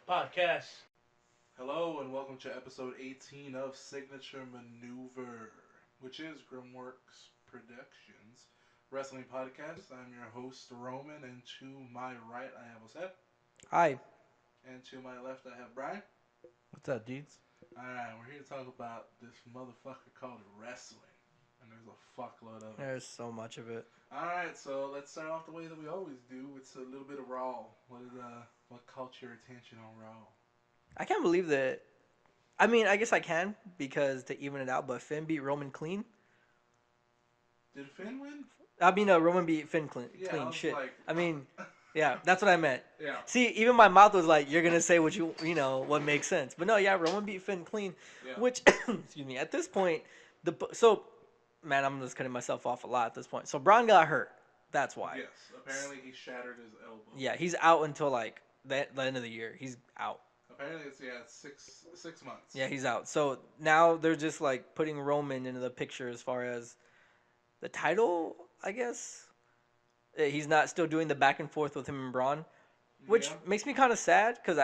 Podcast. Hello and welcome to episode 18 of Signature Maneuver, which is Grimworks Productions Wrestling Podcast. I'm your host, Roman, and to my right I have Jose, Hi. and to my left I have Brian. What's up, dudes? Alright, we're here to talk about this motherfucker called wrestling, and there's a fuckload of it. There's so much of it. Alright, so let's start off the way that we always do. It's a little bit of Raw. What caught your attention on Raw? I can't believe that. I mean, I guess I can because to even it out, but Finn beat Roman clean. Did Finn win? I mean, Roman beat Finn clean. Yeah, I was Shit. like- I mean, yeah, that's what I meant. Yeah. See, even my mouth was like, "You're gonna say what what makes sense." But no, yeah, Roman beat Finn clean, Yeah. which, excuse me, at this point, man, I'm just cutting myself off a lot at this point. So Braun got hurt. That's why. Yes, apparently he shattered his elbow. Yeah, he's out until like the end of the year. He's out. Apparently it's 6 months. Yeah, he's out. So now they're just like putting Roman into the picture as far as the title, I guess. He's not still doing the back and forth with him and Braun, which Yeah. makes me kind of sad because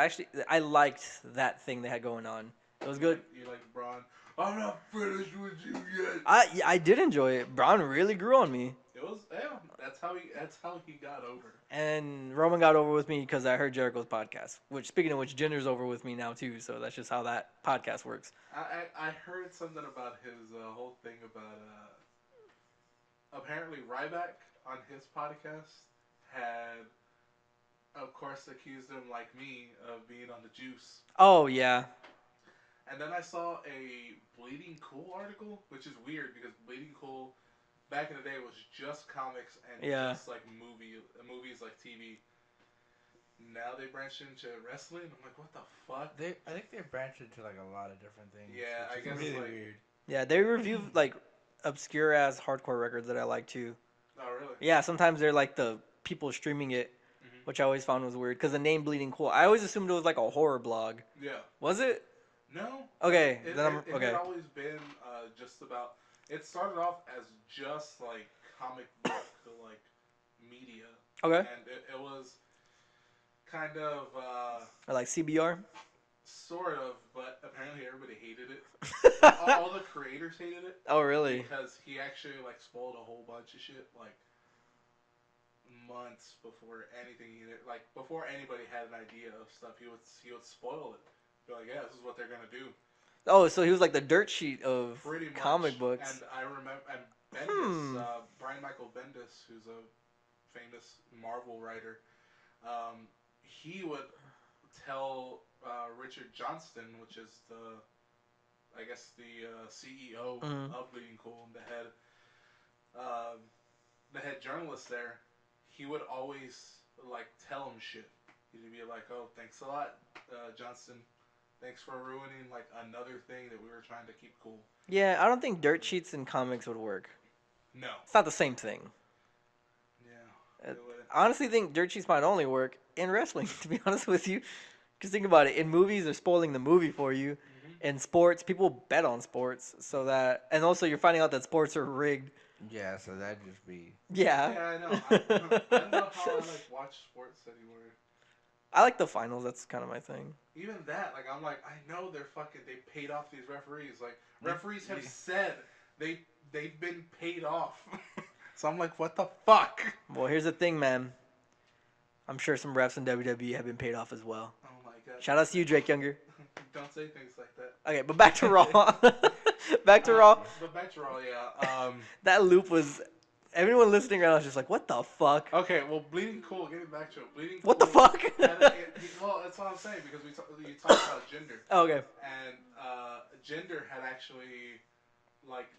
I liked that thing they had going on. It was good. You like Braun? I'm not finished with you yet. I did enjoy it. Braun really grew on me, It was That's how he got over. and Roman got over with me because I heard Jericho's podcast. Which, speaking of which, Jinder's over with me now too. So that's just how that podcast works. I heard something about his whole thing about apparently Ryback on his podcast had, of course, accused him like me of being on the juice. Oh yeah, And then I saw a Bleeding Cool article, which is weird because Bleeding Cool back in the day was just comics and Yeah. just like movies like TV. Now they branched into wrestling. I'm like, what the fuck? I think they branched into like a lot of different things. Yeah, which I is guess, really like- weird. yeah. They review like obscure ass hardcore records that I like too. Oh, really? Yeah, sometimes they're like the people streaming it, Mhm. which I always found was weird because the name Bleeding Cool. I always assumed it was like a horror blog. Yeah. Was it? No. Okay, It okay. had always been just about. It started off as just like comic book like media. Okay. And it was kind of Or like CBR. sort of, but apparently everybody hated it. all the creators hated it. Oh really? Because he actually like spoiled a whole bunch of shit like months before before anybody had an idea of stuff. He would spoil it. Be like, yeah, this is what they're gonna do. Oh, so he was like the dirt sheet of Pretty much. comic books. And I remember, and Bendis, Brian Michael Bendis, who's a famous Marvel writer, he would tell Richard Johnston, which is the CEO Mhm. of Bleeding Cool, the head journalist there. He would always like tell him shit. He'd be like, "Oh, thanks a lot, Johnston. Thanks for ruining like another thing that we were trying to keep cool." Yeah, I don't think dirt sheets in comics would work. No. It's not the same thing. Yeah. Uh, It would. I honestly think dirt sheets might only work in wrestling, to be honest with you. Because think about it, in movies, they're spoiling the movie for you. Mhm. In sports, people bet on sports, and also you're finding out that sports are rigged. Yeah, so that'd just be. Yeah. Yeah, I know. I don't know how I like watch sports anymore. I like the finals. That's kind of my thing. Even that, like, I'm like, I know they paid off these referees. Like, Yeah. referees have said they've been paid off. So I'm like, what the fuck? Well, here's the thing, man. I'm sure some refs in WWE have been paid off as well. Oh my god. Shout out to you, Drake Younger. Don't say things like that. Okay, but back to Raw. Back to Raw. But back to Raw, yeah. That loop was. Everyone listening right now is just like, what the fuck? Okay, well, Bleeding Cool. Getting back to it, Bleeding Cool. What the fuck? Well, that's what I'm saying because you talked about gender. Oh, okay. And Gender had actually, like,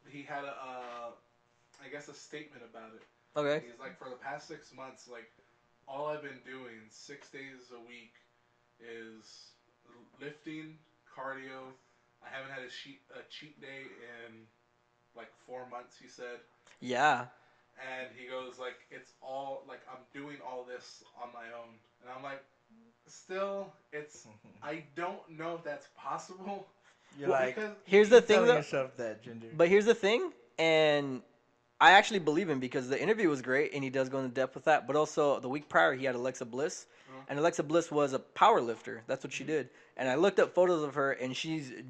he had I guess a statement about it. Okay. He's like, for the past 6 months, like, all I've been doing 6 days a week is lifting, cardio. I haven't had a cheat day in like 4 months, he said. Yeah. And he goes like, it's all like I'm doing all this on my own, and I'm like, still, I don't know if that's possible. You're like. Because Here's the thing, telling though. yourself that gender. But here's the thing. And I actually believe him because the interview was great and he does go into depth with that. But also the week prior he had Alexa Bliss, and Alexa Bliss was a power lifter. That's what she did. And I looked up photos of her, and Jack.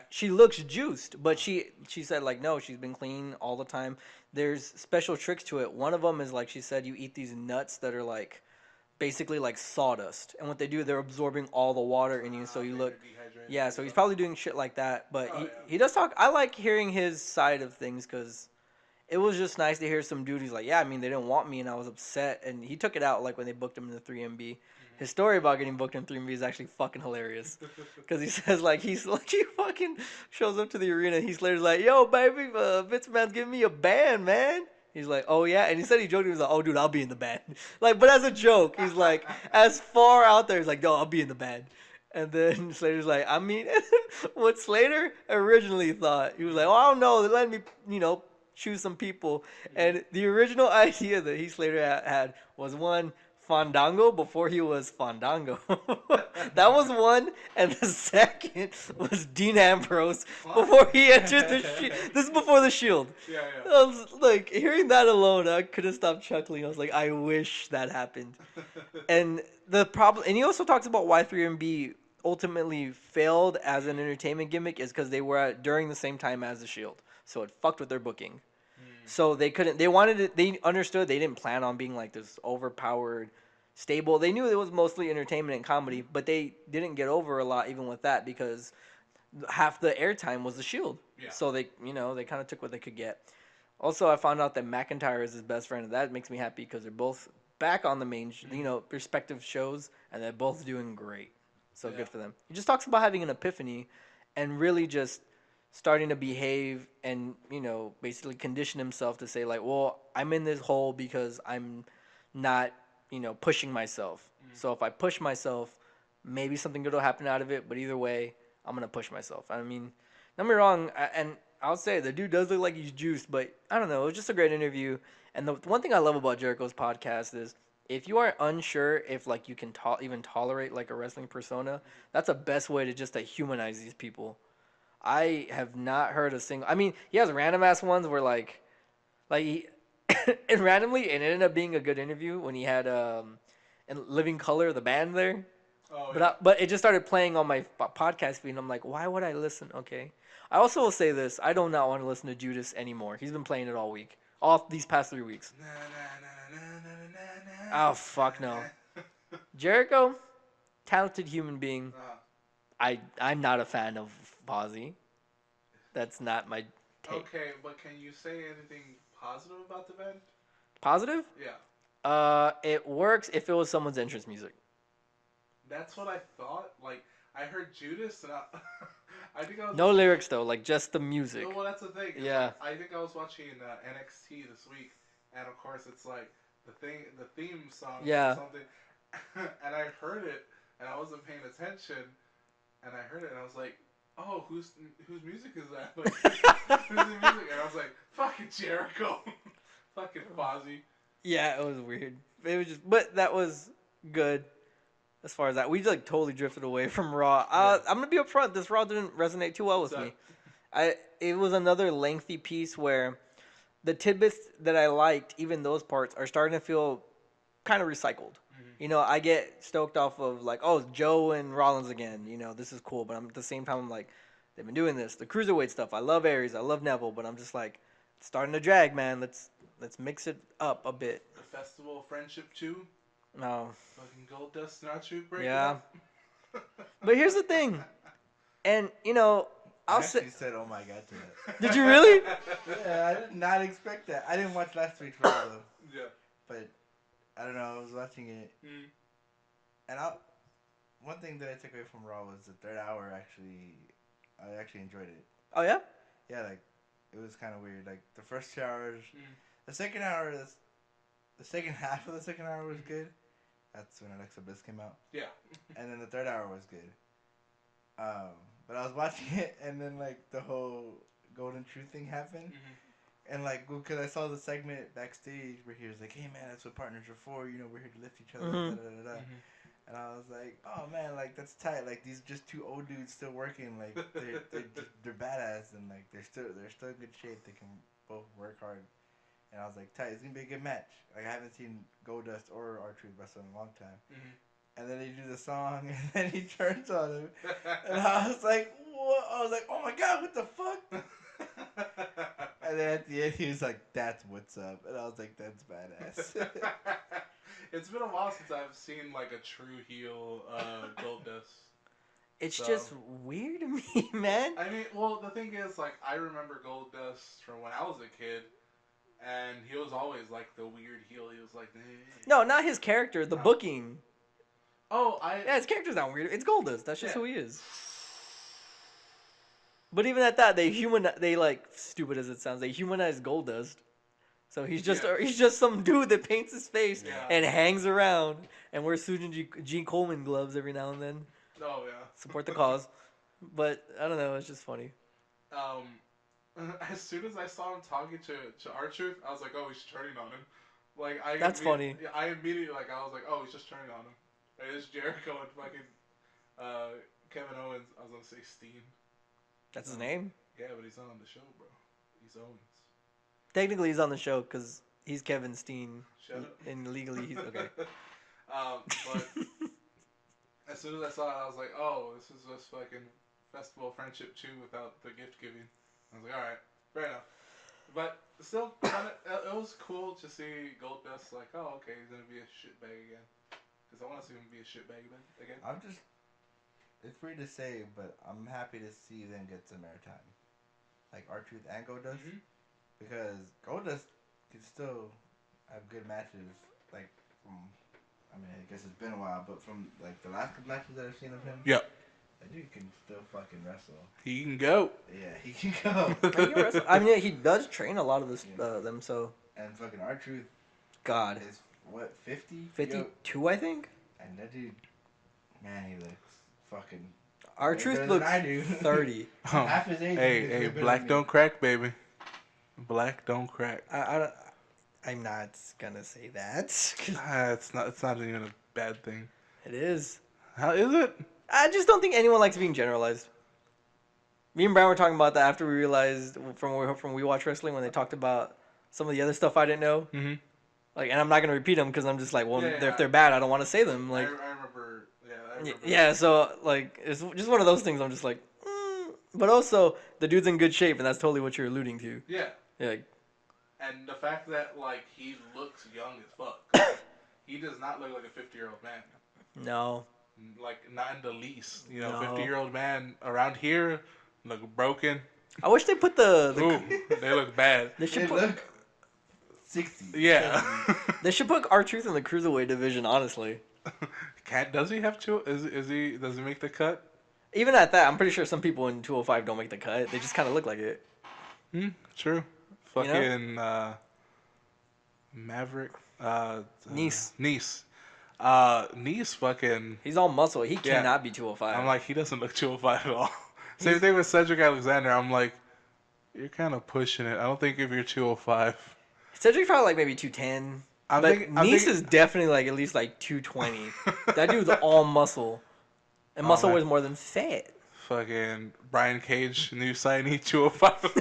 she looks juiced, but she said like no, she's been clean all the time. There's special tricks to it. One of them is like she said, you eat these nuts that are like basically like sawdust, and what they do, they're absorbing all the water in you, so you look. Yeah, so he's probably doing shit like that, but he does talk. I like hearing his side of things because it was just nice to hear some dude who's like, yeah, I mean, they didn't want me and I was upset. And he took it out like when they booked him in the 3MB. His story about getting booked in 3MB is actually fucking hilarious. Because he says, like, he's like, he fucking shows up to the arena. He's later like, yo, baby, Vince McMahon's giving me a band, man. He's like, oh, yeah. And he said he joked. He was like, oh, dude, I'll be in the band. Like, but as a joke, he's like, as far out there, he's like, no, I'll be in the band. And then Slater's like, I mean, what Slater originally thought, he was like, oh, I don't know. They're letting me, choose some people. And the original idea that Heath Slater had was one, Fandango before he was Fandango. That was one. And the second was Dean Ambrose before he entered the Shield. This is before the Shield. Yeah. I was like, hearing that alone, I couldn't stop chuckling. I was like, I wish that happened. And the problem, and he also talks about why 3MB ultimately failed as an entertainment gimmick is because they were during the same time as the Shield, so it fucked with their booking. So they couldn't. They wanted it. They understood they didn't plan on being like this overpowered, stable. They knew it was mostly entertainment and comedy, but they didn't get over a lot even with that because half the airtime was the Shield. Yeah. So they kind of took what they could get. Also, I found out that McIntyre is his best friend, and that makes me happy because they're both back on the main, respective shows, and they're both doing great. So good for them. He just talks about having an epiphany, and really just starting to behave and basically condition himself to say like, well, I'm in this hole because I'm not pushing myself. So if I push myself, maybe something good will happen out of it. But either way, I'm gonna push myself. I mean, don't get me wrong, and I'll say the dude does look like he's juiced, but I don't know. It was just a great interview. And the one thing I love about Jericho's podcast is if you are unsure if like you can even tolerate like a wrestling persona, that's the best way to just humanize these people. I have not heard a single. I mean, he has random ass ones where he, and randomly it ended up being a good interview when he had in Living Color the band there. Oh, But it just started playing on my podcast feed, and I'm like, why would I listen? Okay. I also will say this: I do not want to listen to Judas anymore. He's been playing it all week, all these past 3 weeks. Oh fuck no, Jericho, talented human being. I'm not a fan of Fozzy. That's not my take. Okay, but can you say anything positive about the band? Positive? Yeah. It works if it was someone's entrance music. That's what I thought. Like, I heard Judas, and I think I was... No lyrics, though. Like, just the music. Well, that's the thing. Yeah. Like, I think I was watching NXT this week, and of course it's like the theme song or something. And I heard it, and I wasn't paying attention, and I heard it, and I was like, oh, whose music is that? Like, who's the music? And I was like, fucking Jericho. Fucking Fozzy. Yeah, it was weird. It was just, but that was good. As far as that, we like totally drifted away from Raw. I'm gonna be upfront. This Raw didn't resonate too well with me. It was another lengthy piece where the tidbits that I liked, even those parts, are starting to feel kind of recycled. I get stoked off of like, oh, Joe and Rollins again. This is cool. But at the same time, I'm like, they've been doing this. The cruiserweight stuff. I love Aries. I love Neville. But I'm just like, it's starting to drag, man. Let's mix it up a bit. The Festival of Friendship 2. No. Fucking Gold Dust Nacho break. Yeah. But here's the thing, and I actually said, "Oh my god" to that. Did you really? Yeah, I did not expect that. I didn't watch last week's Raw though. Yeah. But I don't know. I was watching it, and one thing that I took away from Raw was the third hour. I actually enjoyed it. Oh yeah. Yeah, like it was kind of weird. Like the first 2 hours, the second hour, the second half of the second hour was good. That's when Alexa Bliss came out. Yeah. And then the third hour was good. But I was watching it, and then like the whole Golden Truth thing happened, and like because I saw the segment backstage where he was like, "Hey man, that's what partners are for. We're here to lift each other." Da, da, da, da. And I was like, oh man, like that's tight. Like these just two old dudes still working. Like they're badass and like they're still in good shape. They can both work hard. And I was like, tight. It's gonna be a good match. Like I haven't seen Goldust or R-Truth wrestle in a long time. Mm-hmm. And then they do the song, and then he turns on him, and I was like, what? I was like, oh my god, what the fuck? And then at the end, he was like, "That's what's up," and I was like, "That's badass." It's been a while since I've seen like a true heel Goldust. It's So, just weird to me, man. I mean, well, the thing is, like, I remember Goldust from when I was a kid, and he was always like the weird heel. He was like, No, not his character. The No. booking. oh, Yeah, his character's not weird. It's Goldust. That's just Yeah. who he is. But even at that, they like stupid as it sounds, they humanize Goldust. So he's just some dude that paints his face Yeah. and hangs around and wears Gene Coleman gloves every now and then. Oh yeah. Support the cause. But I don't know. It's just funny. As soon as I saw him talking to R-Truth, I was like, oh, he's turning on him. Like That's funny. I immediately I was like, oh, he's just turning on him. Like, it's Jericho and fucking Kevin Owens. I was gonna say Steen. That's his name. Yeah, but he's not on the show, bro. He's Owens. Technically, he's on the show because he's Kevin Steen. Shut up. And legally, he's okay. But as soon as I saw it, I was like, oh, this is just fucking Festival of Friendship 2 without the gift giving. I was like, alright, fair enough. But still, it was cool to see Goldust like, oh, okay, he's gonna be a shitbag again. Because I want to see him be a shitbag again. It's weird to say, but I'm happy to see them get some airtime. Like R-Truth and Goldust. Mm-hmm. Because Goldust can still have good matches. Like, I guess it's been a while, but from like the last couple matches that I've seen of him. Yep. That dude can still fucking wrestle. He can go. Yeah, he can go. He can wrestle. I mean, he does train a lot of them, so. And fucking R-Truth God. is, what, 50? 52, I think? And that dude, man, he looks fucking... R-Truth looks 30. Half his age. Hey, black don't crack, baby. Black don't crack. I'm not gonna say that. It's not even a bad thing. It is. How is it? I just don't think anyone likes being generalized. Me and Brian were talking about that after we realized from We Watch Wrestling when they talked about some of the other stuff I didn't know. Mm-hmm. Like, and I'm not gonna repeat them because I'm just like, well, Yeah, if they're bad, I don't want to say them. Like, I remember. Yeah, I remember. yeah. So like, it's just one of those things. I'm just like, but also the dude's in good shape, and that's totally what you're alluding to. Yeah. Yeah. And the fact that like he looks young as fuck. He does not look like a 50-year-old man. No. Like not in the least. You know, No. 50-year-old man around here look broken. I wish they put the Ooh, they look bad. they should They put look 60. Yeah. 70. they should put R-Truth in the cruiserweight division. Honestly, Does he have to? Does he make the cut? even at that, I'm pretty sure some people in 205 don't make the cut. They just kind of look like it. True. You know? Fucking Maverick. Nice. Nice. Nice fucking. He's all muscle. He Yeah. cannot be 205. I'm like, he doesn't look 205 at all. Same thing with Cedric Alexander. I'm like, you're kind of pushing it. I don't think if you're 205. Cedric's probably like maybe 210. But Nice is definitely like at least like 220. That dude's all muscle. And muscle man. weighs more than fat. Fucking Brian Cage, new signee, 205.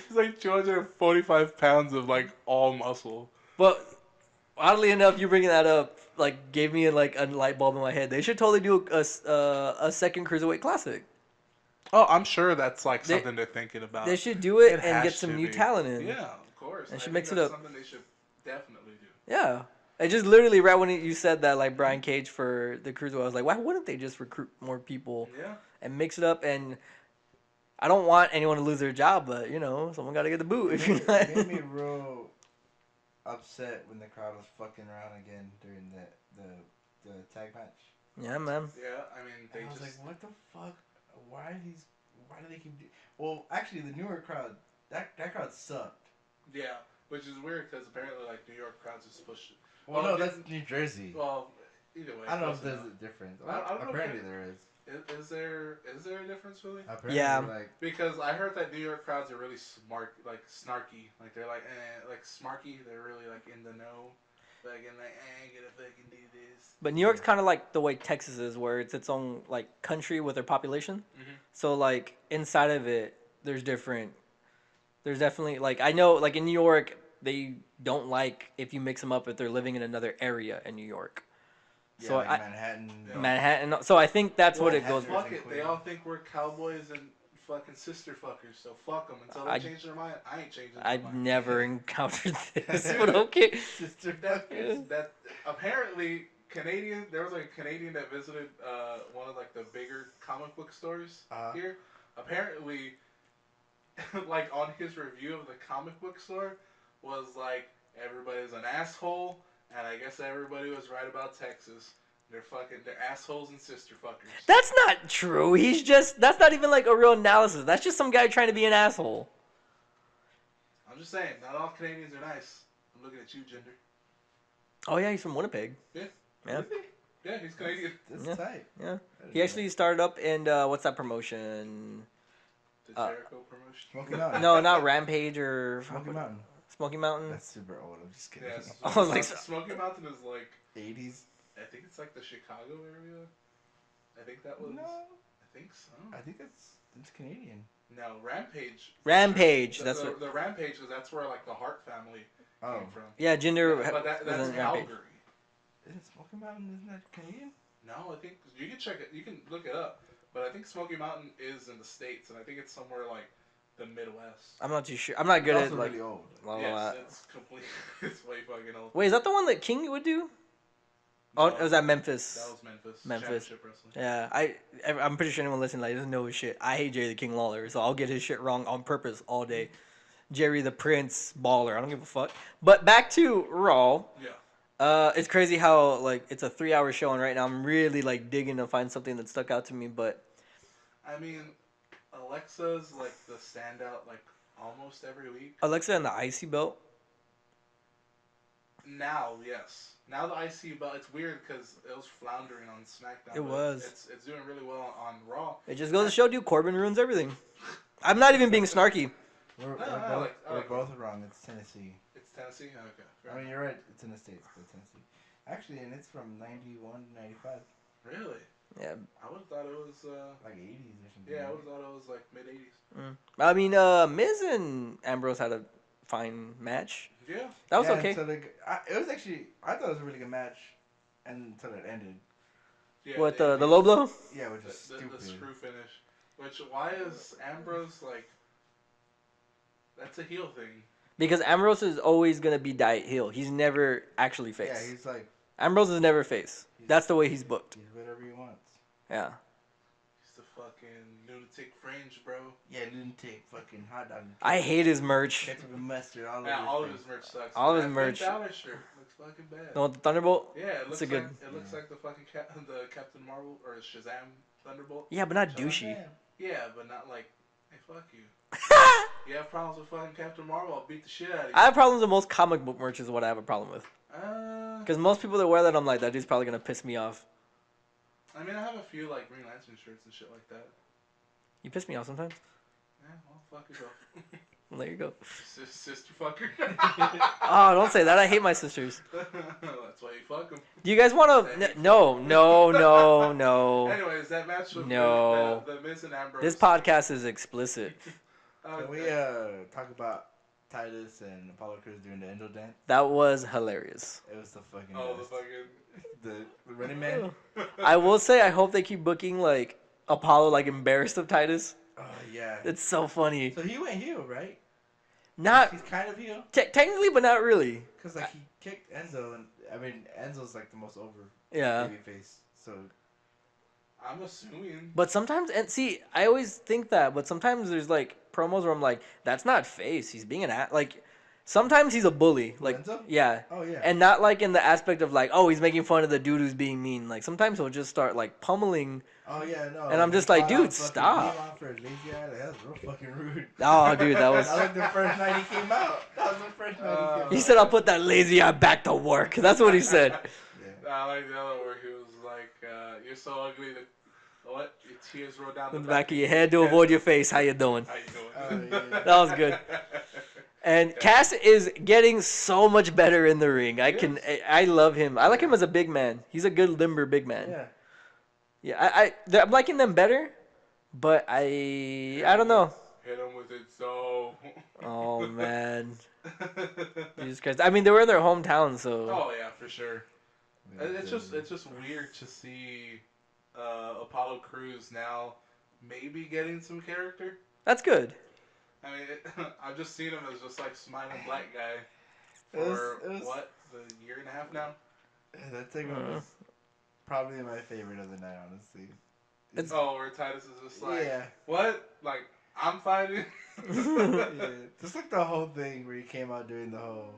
He's like 245 pounds of like all muscle. But oddly enough, you bringing that up like gave me like a light bulb in my head. They should totally do a second cruiserweight classic. Oh, I'm sure that's like something they're thinking about. They should do it and has get some to new be. talent in. Yeah, of course. And I should think mix it that's up. Something they should definitely do. Yeah. I just literally right when you said that like Brian Cage for the cruiserweight, I was like, why wouldn't they just recruit more people and mix it up? And I don't want anyone to lose their job, but you know, someone got to get the boot. If you're not. It made me real upset when the crowd was fucking around again during the tag match. Yeah, man. Yeah, I mean, And I was like, what the fuck? Why do they keep? Well, actually, the newer crowd, that crowd sucked. Yeah, which is weird because apparently, like, New York crowds are supposed to. Well, Well, no, that's New Jersey. Well, either way. I don't know if close there's enough. a difference. I don't know Apparently if there is. Is there a difference, really? Apparently, Yeah. like, Because I heard that New York crowds are really smart, like snarky, like they're like smarky. They're really like in the know. Fucking like, I ain't gonna fucking do this. But New York's kind of like the way Texas is, where it's its own like country with their population. Mm-hmm. So like inside of it, there's different. There's definitely like I know like in New York they don't like if you mix them up if they're living in another area in New York. Yeah, So like I Manhattan. Yeah. Manhattan. So I think that's what it Well, goes. fuck it. They all think we're cowboys and fucking sister fuckers. So fuck them until they change their mind. I ain't changing my I've mind. never encountered this, but okay. Sister That, fuckers. that apparently Canadian. There was like a Canadian that visited one of like the bigger comic book stores here. Apparently, like on his review of the comic book store, was like everybody's an asshole, and I guess everybody was right about Texas. They're assholes and sister fuckers. That's not true. That's not even like a real analysis. That's just some guy trying to be an asshole. I'm just saying, not all Canadians are nice. I'm looking at you, Gender. Oh yeah, he's from Winnipeg. Yeah. Yeah. Yeah, he's Canadian. That's Yeah. tight. Yeah. He actually started up in what's that promotion? The Jericho promotion. Smoky Mountain. No, not Rampage or Smoky Mountain. Smoky Mountain. That's super old. I'm just kidding. Yeah, I was like- Smoky Mountain is like 80s. I think it's like the Chicago area. I think that was. No, I think so. I think it's Canadian. No, Rampage. Rampage. The, That's the, what. the Rampage, because that's where like the Hart family Oh, came from. Yeah, Jinder. Yeah, but was that's in Rampage. Calgary. isn't Smoky Mountain? Isn't that Canadian? No, I think you can check it. You can look it up. But I think Smoky Mountain is in the States, and I think it's somewhere like the Midwest. I'm not too sure. I'm not good It's at also like. really old. blah, blah, Yes, blah. it's complete. It's way fucking old. Wait, is that the one that King would do? Oh, No, was that Memphis? That was Memphis. Memphis. Championship wrestling. Yeah, I'm pretty sure anyone listening like doesn't know his shit. I hate Jerry the King Lawler, so I'll get his shit wrong on purpose all day. Jerry the Prince Baller, I don't give a fuck. But back to Raw. Yeah. It's crazy how like it's a 3-hour show, and right now I'm really like digging to find something that stuck out to me. But I mean, Alexa's like the standout like almost every week. Alexa and the IC belt. Now, yes. Now the IC belt, it's weird because it was floundering on SmackDown. It but was. It's doing really well on Raw. It just goes to show, dude, Corbin ruins everything. I'm not even being snarky. We're both wrong. It's Tennessee. It's Tennessee? Okay. Fair I mean, you're right. It's in the States, but Tennessee. Actually, and it's from 91 to 95. Really? Yeah. I would have thought it was, Like 80s or something. yeah, I would have thought it was like mid 80s. I mean, Miz and Ambrose had a fine match. Yeah. That was Yeah, okay. So it was actually, I thought it was a really good match until it ended. Yeah, What, the low blow? Yeah, which is the stupid. screw finish. Which, why is Ambrose like, that's a heel thing. Because Ambrose is always going to be diet heel. He's never actually face. Yeah, he's like, Ambrose is never face. That's the way he's booked. he's whatever he wants. Yeah. He's the fucking lunatic fringe, bro. Yeah, lunatic, fucking hot dog. I hate his merch. Ketchup and mustard all over Yeah, all of his his merch sucks. All of his That merch. Finn Balor shirt looks fucking bad. The one with the Thunderbolt? Yeah, it looks a good- like it looks like the fucking the Captain Marvel or Shazam Thunderbolt. Yeah, but not Shazam? douchey. Yeah, but not like, hey, fuck you. You have problems with fucking Captain Marvel? I'll beat the shit out of you. I have problems with most comic book merch is what I have a problem with. I Because most people that wear that, I'm like, that dude's probably going to piss me off. mean, I have a few like Green Lantern shirts and shit like that. You piss me off sometimes. Yeah, well, fuck yourself. Well, there you go. Sister fucker. Oh, don't say that. I hate my sisters. That's why you fuck them. Do you guys want to... No. Anyways, that match with No. the Miz and Ambrose. This podcast is explicit. Can we talk about Titus and Apollo Crews doing the Angel Dance? That was hilarious. It was the fucking Oh, the best. fucking. The Running Man. I will say, I hope they keep booking, like, Apollo, like, embarrassed of Titus. Oh yeah. It's so funny. So he went heel, right? Not... He's kind of heel. Technically, but not really. Cause like he kicked Enzo, and I mean Enzo's like the most over Yeah. babyface. So I'm assuming. But sometimes, and see, I always think that, but sometimes there's like promos where I'm like, that's not face. He's being like, sometimes he's a bully. Like, Enzo? yeah. oh yeah. And not like in the aspect of like, oh, he's making fun of the dude who's being mean. Like sometimes he'll just start like pummeling. oh yeah, no. And I'm just he like, called dude, out fucking stop. Elon for his lazy eye. Like, that was real fucking rude. Oh, dude, that was. That was like the first night he came out. That was the first night he came out. He said, "I'll put that lazy eye back to work." That's what he said. Yeah. I like the other where he was like, "You're so ugly that what? Your tears roll down In the back of your head to avoid your face. How you doing? How you doing?" Oh, yeah. That was good. And Yeah. Cass is getting so much better in the ring. He I love him. I like him as a big man. He's a good limber big man. Yeah. Yeah, I'm liking them better, but I don't know. Hit him with it so. Oh man, Jesus Christ! I mean, they were in their hometown, so Oh yeah, for sure. Yeah, It's just weird to see Apollo Crews now maybe getting some character. that's good. I mean, I've just seen him as just like smiling black guy It was- for it was- what, a year and a half now. That segment was probably my favorite of the night, honestly. Where Titus is just like, Yeah. what? Like, I'm fighting? Yeah. Just like the whole thing where he came out doing the whole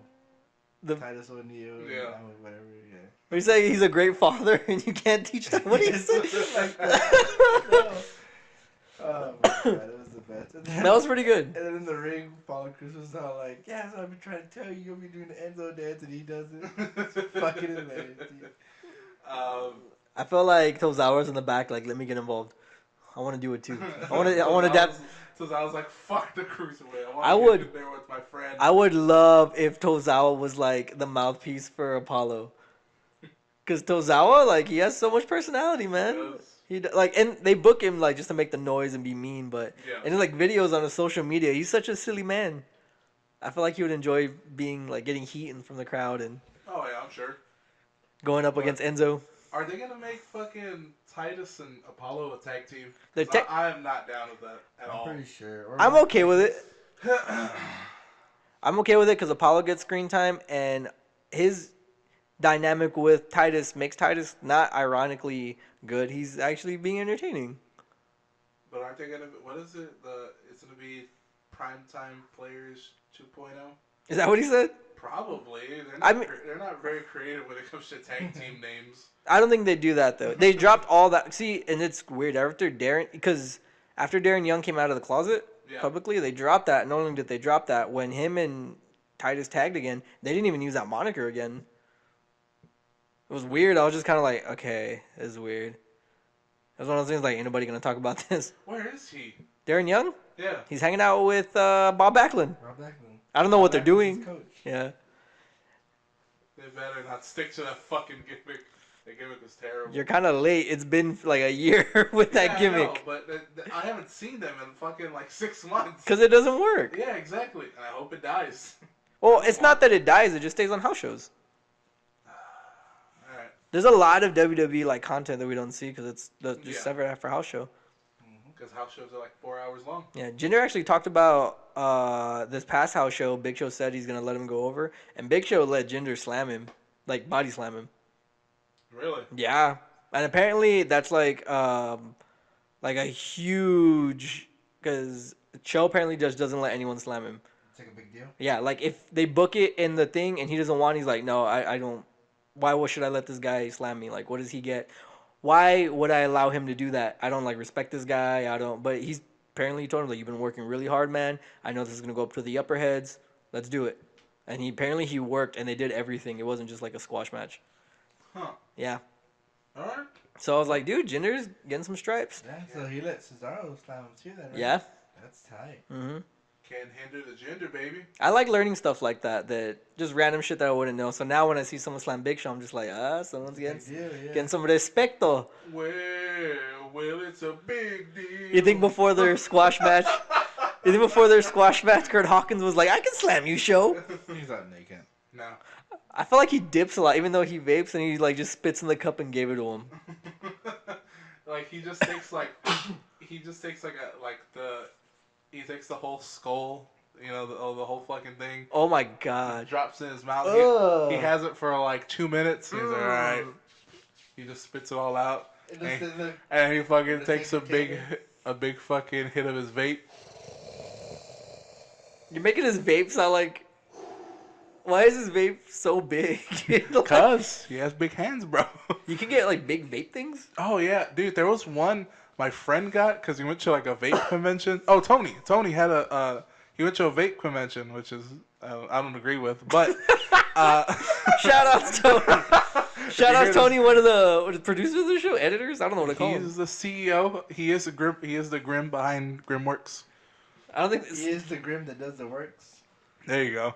The Titus O'Neil, Yeah. whatever. Yeah. we say he's a great father, and you can't teach them what he said. Like that. Oh my god, it was the best. And then, That was pretty good. And then in the ring, Apollo Crews was all like, "Yeah, so I've been trying to tell you, you'll be doing the Enzo dance, and he does it." It's fucking hilarious, dude. I feel like Tozawa's in the back, like, let me get involved. I want to do it too. I want to adapt. So I was like, fuck the cruiserweight. I want would- to get in there with my friend. I would love if Tozawa was like the mouthpiece for Apollo. Cause Tozawa, like, he has so much personality, man. He does. Like, and they book him like just to make the noise and be mean, but Yeah. and in like videos on his social media, he's such a silly man. I feel like he would enjoy being like getting heat from the crowd and Oh yeah, I'm sure. going up against Enzo. Are they gonna make fucking Titus and Apollo a tag team? They're 'Cause te- I am not down with that at I'm all. pretty sure. I'm okay with it. I'm okay with it because Apollo gets screen time and his dynamic with Titus makes Titus not ironically good. He's actually being entertaining. But aren't they gonna? What is it? It's gonna be Primetime Players 2.0. Is that what he said? Probably. I mean- They're not very creative when it comes to tag team names. I don't think they do that though. They dropped all that. See, and it's weird after Darren Young came out of the closet Yeah. publicly, they dropped that. Not only did they drop that, when him and Titus tagged again, they didn't even use that moniker again. It was weird. I was just kind of like, okay, this is weird. It was one of those things like, ain't nobody gonna talk about this. Where is he? Darren Young, Yeah. he's hanging out with Bob Backlund. Rob Backlund. I don't know what they're Backlund's doing. his coach. Yeah. They better not stick to that fucking gimmick. The gimmick was terrible. You're kind of late. It's been like a year with that Yeah, gimmick. I know, but I haven't seen them in fucking like 6 months. Because it doesn't work. Yeah, exactly. And I hope it dies. Well, it's not that it dies. It just stays on house shows. Alright. There's a lot of WWE like content that we don't see because it's just Yeah. separate after house show. Because house shows are like 4 hours long. Yeah, Jinder actually talked about this past house show. Big Show said he's gonna let him go over, and Big Show let Jinder slam him, like body slam him. Really? Yeah, and apparently that's like a huge because Show apparently just doesn't let anyone slam him. It's like a big deal. Yeah, like if they book it in the thing and he doesn't want, he's like, no, I don't. Why should I let this guy slam me? Like, what does he get? Why would I allow him to do that? I don't like respect this guy. I don't. But he's apparently told him like, you've been working really hard, man. I know this is gonna go up to the upper heads. Let's do it. And he worked and they did everything. It wasn't just like a squash match. Huh. Yeah. Alright. So I was like, dude, Jinder's getting some stripes. Yeah, so he let Cesaro slam him too then, right? Yeah. That's tight. Mhm. Can't hinder the gender, baby. I like learning stuff like that. That just random shit that I wouldn't know. So now when I see someone slam Big Show, I'm just like, someone's Big deal, yeah. getting some respecto. Well, it's a big deal. You think before their squash match, Kurt Hawkins was like, I can slam you, Show. He's like, no, you can't. No. I feel like he dips a lot, even though he vapes and he like just spits in the cup and gave it to him. Like he takes he takes the whole skull, you know, the whole fucking thing. Oh my god. Drops in his mouth. Ugh. He has it for like 2 minutes. He's like, all right. He just spits it all out, and he fucking takes a big fucking hit of his vape. You're making his vape sound like. Why is his vape so big? Cause he has big hands, bro. You can get like big vape things. Oh yeah, dude. There was one my friend got because he went to like a vape convention. Oh, Tony had he went to a vape convention, which is I don't agree with, but Shout out to Tony. Shout out Tony, one of the producers of the show, editors. I don't know what to call him. He's the CEO. He is the Grim behind Grimworks. I don't think He is the Grim that does the works. There you go.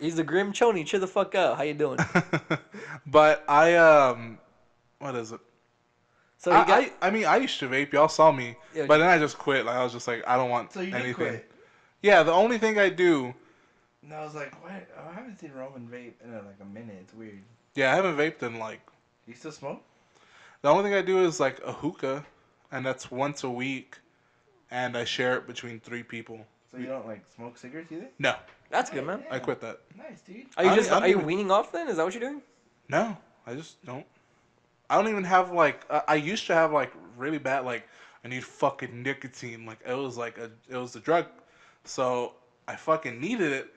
He's the Grim Choni. Cheer the fuck out. How you doing? But what is it? So he got. I mean, I used to vape. Y'all saw me, Yeah, but then I just quit. Like I was just like, I don't want So you did anything. quit. Yeah, the only thing I do. And I was like, what? I haven't seen Roman vape in like a minute. It's weird. Yeah, I haven't vaped in like. You still smoke? The only thing I do is like a hookah, and that's once a week, and I share it between 3 people. So you don't like smoke cigarettes either? No, That's good, man. Yeah. I quit that. Nice, dude. Are you I just don't are you even- weaning off then? Is that what you're doing? No, I just don't. I don't even have like. I used to have like really bad like. I need fucking nicotine. Like it was like it was a drug, so I fucking needed it.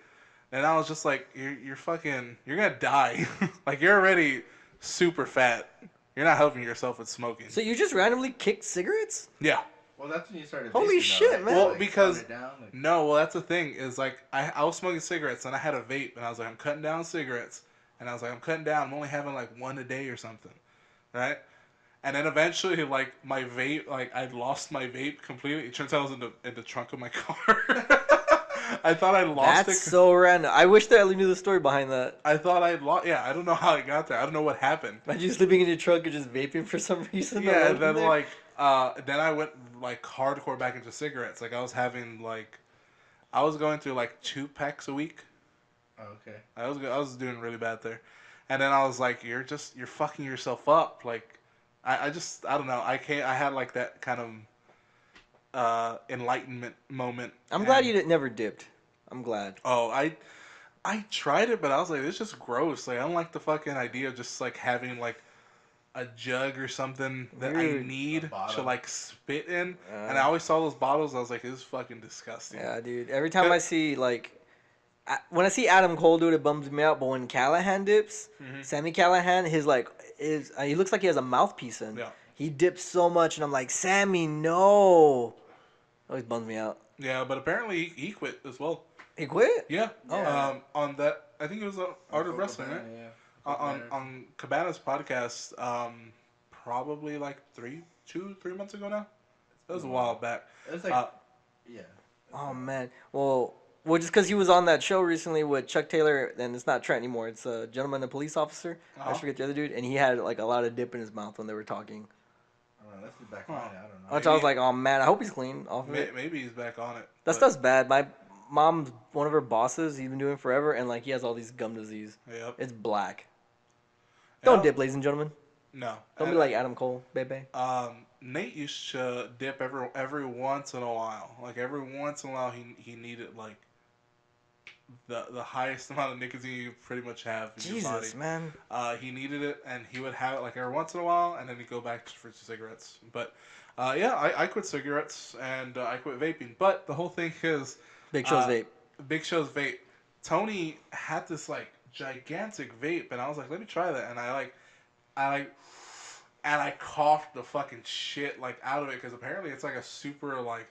And I was just like, you're fucking, you're gonna die. Like you're already super fat. You're not helping yourself with smoking. So you just randomly kicked cigarettes? Yeah. Well, that's when you started. Holy vaping, shit, though, right? man. Well, Like, because- cut it down, like- No, well that's the thing is like I was smoking cigarettes and I had a vape and I was like I'm cutting down cigarettes and I was like I'm cutting down. I'm only having like 1 a day or something, right? And then eventually like my vape like I lost my vape completely. It turns out I was in the trunk of my car. I thought I lost That's it. so random. I wish that I knew the story behind that. I thought I lost. Yeah, I don't know how I got there. I don't know what happened. Imagine you sleeping in your truck and just vaping for some reason. Yeah, alone and then in there. like then I went like hardcore back into cigarettes. Like I was having like I was going through like 2 packs a week. Oh, okay. I was doing really bad there. And then I was like, you're fucking yourself up. Like I don't know. I had like that kind of enlightenment moment. I'm glad and- you never dipped. I'm glad. Oh, I tried it, but I was like, it's just gross. Like I don't like the fucking idea of just like having like a jug or something that Weird. I need A bottle. to like spit in. Uh, And I always saw those bottles. I was like, this is fucking disgusting. Yeah, dude. Every time I see like, when I see Adam Cole do it, it bums me out. But when Callahan dips, Mhm. Sammy Callahan, his like he looks like he has a mouthpiece in. Yeah. He dips so much, and I'm like, Sammy, no. Always bums me out. Yeah, but apparently he quit as well. He quit. Yeah. Yeah. On that, I think it was Art of Wrestling, right? Yeah. On Cabana's podcast, probably like 3 months ago now. That was a while back. It was like, Uh, yeah. Oh man. Well, just because he was on that show recently with Chuck Taylor, and it's not Trent anymore. It's a gentleman, a police officer. I Uh-huh. forget the other dude, and he had like a lot of dip in his mouth when they were talking. I don't know. Let's be back on it. I don't know. Which I was like, oh man, I hope he's clean off of it. Maybe he's back on it. That but- stuff's bad. My mom's one of her bosses. He's been doing it forever, and like he has all these gum disease. Yep. It's black. Don't Yeah. dip, ladies and gentlemen. No. Don't be like Adam Cole, baby. Nate used to dip every once in a while. Like every once in a while, he needed like the highest amount of nicotine you pretty much have in your body. Jesus, man. He needed it, and he would have it like every once in a while, and then he'd go back for cigarettes. But yeah, I quit cigarettes and I quit vaping. But the whole thing is Big Show's Uh, vape. Big Show's vape. Tony had this like gigantic vape, and I was like, let me try that, and I coughed the fucking shit like out of it because apparently it's like a super like.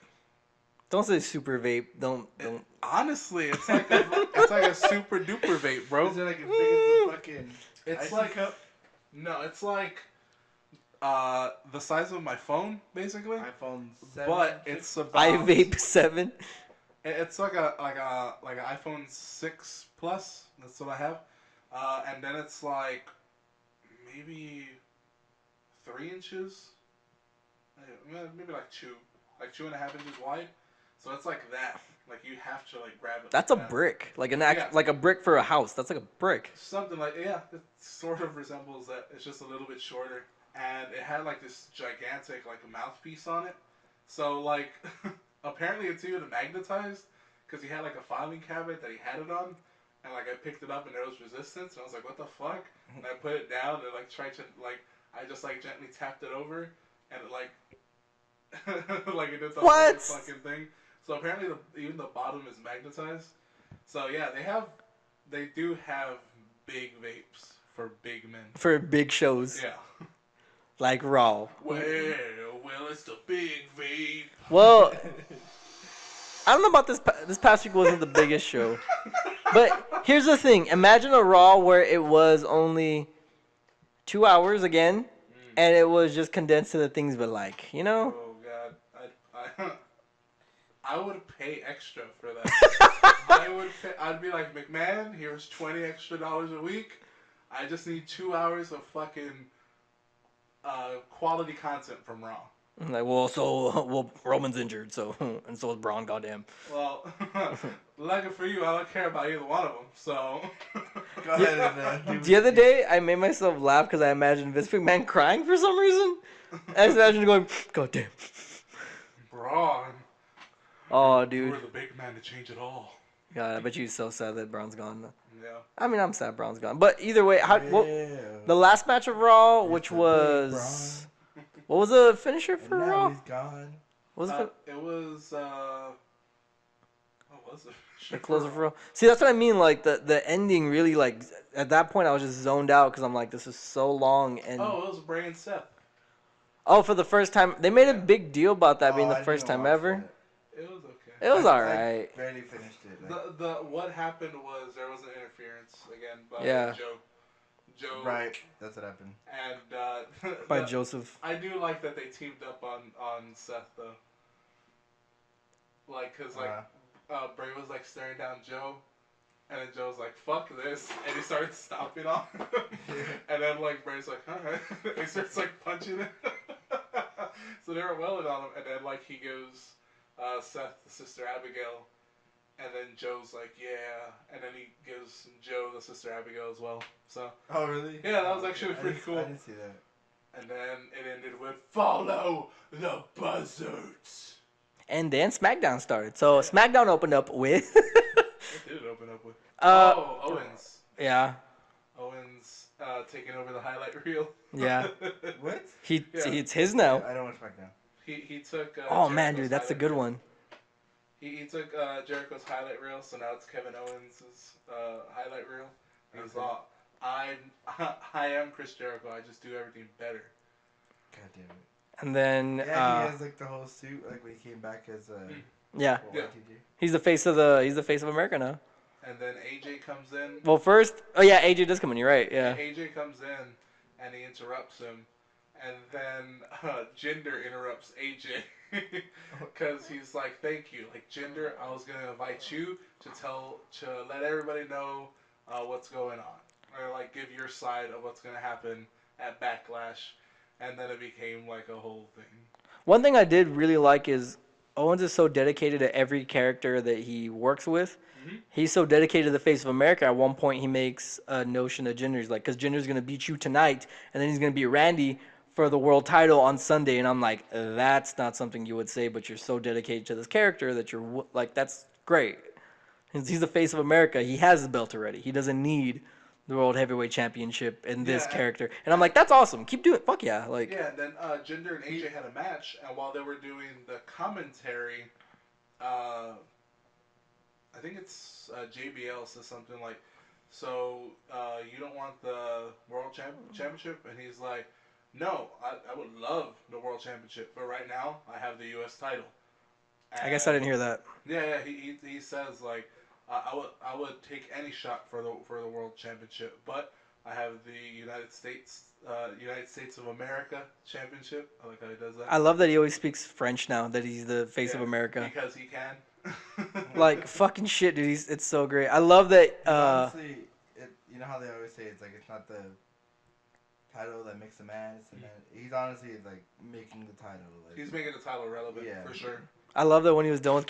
Don't say super vape. Don't. Honestly, it's like a super duper vape, bro. Is it like as big as the fucking It's icy like cup? no, it's like the size of my phone basically, iPhone 7? but it's about I vape 7. It's like an iPhone 6 Plus. That's what I have, and then it's like maybe 3 inches, maybe like 2.5 inches wide. So it's like that. Like you have to like grab it. That's a like that. brick. Like Yeah. like a brick for a house. That's like a brick. Something like yeah, it sort of resembles that. It's just a little bit shorter, and it had like this gigantic like mouthpiece on it. So like apparently it's even magnetized because he had like a filing cabinet that he had it on, and like I picked it up and there was resistance, and I was like, what the fuck? And I put it down and like tried to like I just like gently tapped it over, and it like like it did the What? whole fucking thing. So apparently even the bottom is magnetized. So yeah, they do have big vapes for big men. For big shows. Yeah. Like Raw. Well, it's the big vape. Well, I don't know about this past week wasn't the biggest show. But here's the thing. Imagine a Raw where it was only 2 hours again, and it was just condensed to the things but like, you know? Oh god, I would pay extra for that. I'd be like, McMahon, here's $20 extra a week. I just need 2 hours of fucking quality content from Raw. I'm like, well, Roman's injured, so and so is Braun. Goddamn. Well, lucky for you, I don't care about either one of them. So Go ahead and The other day, I made myself laugh because I imagined Vince McMahon crying for some reason. I just imagined going, goddamn. Braun. Oh, You dude. were the big man to change it all. God, I bet you're so sad that Braun's gone. Yeah. I mean, I'm sad Braun's gone. But either way, Yeah. the last match of Raw, Here's which the big was... What was the finisher for And now Raw? he's gone. What was it? It was. What was it? The closer for Raw. See, that's what I mean. Like, the ending really, like... At that point, I was just zoned out because I'm like, this is so long. And Oh, it was Bray and Seth. oh, for the first time. They made a big deal about that being Oh, the I first didn't time watch ever. that. It was okay. It was I alright. barely finished it. Like, What happened was there was an interference again by Yeah. Joe. right, that's what happened. And By Joseph. I do like that they teamed up on Seth though. Like, cause Bray was like staring down Joe, and then Joe was like, "Fuck this," and he started stomping on him. And then like Bray's like, "Alright," he starts like punching him. So they were welling on him, and then like he goes, Seth, the sister Abigail, and then Joe's like, "Yeah," and then he gives Joe the sister Abigail as well. So Oh, really? yeah, that was actually pretty cool. I didn't see that. And then it ended with "Follow the buzzards." And then SmackDown started. So SmackDown opened up with... What did it open up with? Owens. Yeah. Owens taking over the highlight reel. Yeah. What? It's his now. I don't watch SmackDown. He took. Oh, man, Jericho's dude, that's a highlight good reel. one. He took Jericho's highlight reel, so now it's Kevin Owens' highlight reel. He's Okay. all, I am Chris Jericho. I just do everything better. God damn it. And then... Yeah, he has like the whole suit, like when he came back as yeah. Yeah. YTG. He's the face of America now. And then AJ comes in. Well, first... Oh, yeah, AJ does come in. You're right. Yeah. AJ comes in and he interrupts him, and then Jinder interrupts AJ because he's like, "Thank you, like Jinder. I was gonna invite you to let everybody know what's going on, or like give your side of what's gonna happen at Backlash," and then it became like a whole thing. One thing I did really like is Owens is so dedicated to every character that he works with. Mhm. He's so dedicated to the face of America. At one point, he makes a notion of Jinder's like, because Jinder's going to beat you tonight, and then he's going to beat Randy for the world title on Sunday. And I'm like, that's not something you would say, but you're so dedicated to this character that you're like, that's great. He's the face of America. He has the belt already. He doesn't need the World Heavyweight Championship in this Yeah. character. And I'm like, that's awesome. Keep doing it. Fuck yeah. Like, Yeah, and then Jinder and AJ had a match, and while they were doing the commentary, I think it's JBL says something like, "So you don't want the World Championship?" And he's like, "No, I would love the World Championship, but right now I have the U.S. title." I guess I didn't hear that. Yeah, he says like, I would take any shot for the World Championship, but I have the United States of America Championship. I like how he does that. I love that he always speaks French now, that he's the face of Yeah, America. because he can. Like, fucking shit, dude. It's so great. I love that. Honestly, you know how they always say it's like it's not the title that makes a man, it's the man. He's honestly like making the title. Like, He's making the title relevant for sure. I love that when he was done with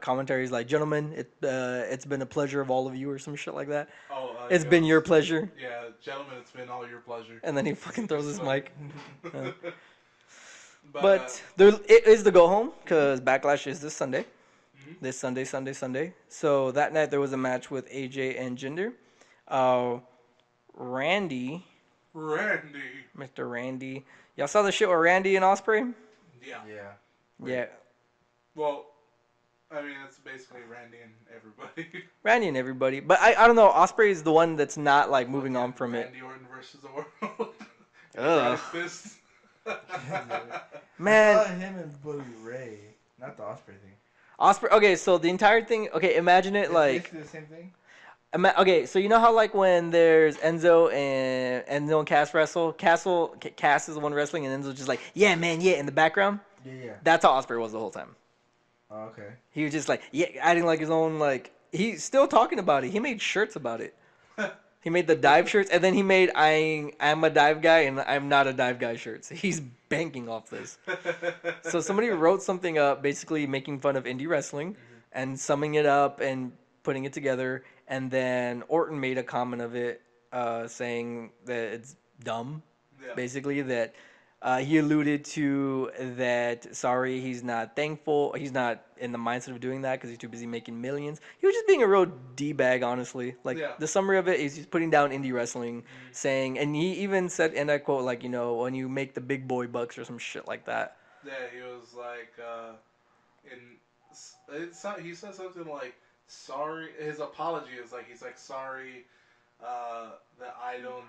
commentary, he's like, "Gentlemen, it's been a pleasure of all of you," or some shit like that. Oh, It's been your pleasure. Yeah, gentlemen, it's been all your pleasure. And then he fucking throws his mic. But But there, it is the go home because Backlash is this Sunday. Mhm. This Sunday. So that night there was a match with AJ and Jinder. Randy, Mr. Randy. Y'all saw the shit with Randy and Ospreay? yeah. yeah. Yeah. Well, I mean, it's basically Randy and everybody. Randy and everybody. But I don't know. Ospreay is the one that's not like moving on from it. Randy Orton versus the world. Ugh. Fist. I Man, saw him and Bully Ray, not the Osprey thing. Ospreay. Okay, so the entire thing. Okay, imagine it It's like. basically the same thing. Okay, so you know how like when there's Enzo and Cass wrestle, Cass is the one wrestling, and Enzo's just like, yeah, man, yeah, in the background. Yeah. That's how Ospreay was the whole time. Oh, okay. He was just like, yeah, adding like his own like. He's still talking about it. He made shirts about it. He made the dive shirts, and then he made I'm a dive guy and I'm not a dive guy shirts. He's banking off this. So somebody wrote something up, basically making fun of indie wrestling, and summing it up and putting it together. And then Orton made a comment of it, saying that it's dumb. Yeah. Basically, that he alluded to that. Sorry, he's not thankful. He's not in the mindset of doing that because he's too busy making millions. He was just being a real d bag, honestly. Like Yeah. the summary of it is he's putting down indie wrestling, saying, and he even said, and I quote, like, when you make the big boy bucks or some shit like that. Yeah, he was like, he said something like, sorry. His apology is like, he's like, sorry, that I don't.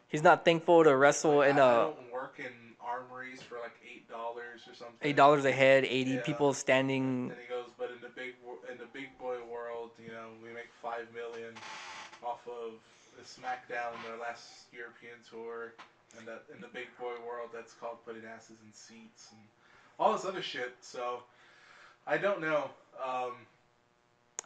He's not thankful to wrestle Like, in I a don't work in armories for like $8 or something. $8 a head, 80 Yeah. people standing. And he goes, but in the big boy world, we make $5 million off of the SmackDown, their last European tour, and that in the big boy world, that's called putting asses in seats and all this other shit. So I don't know.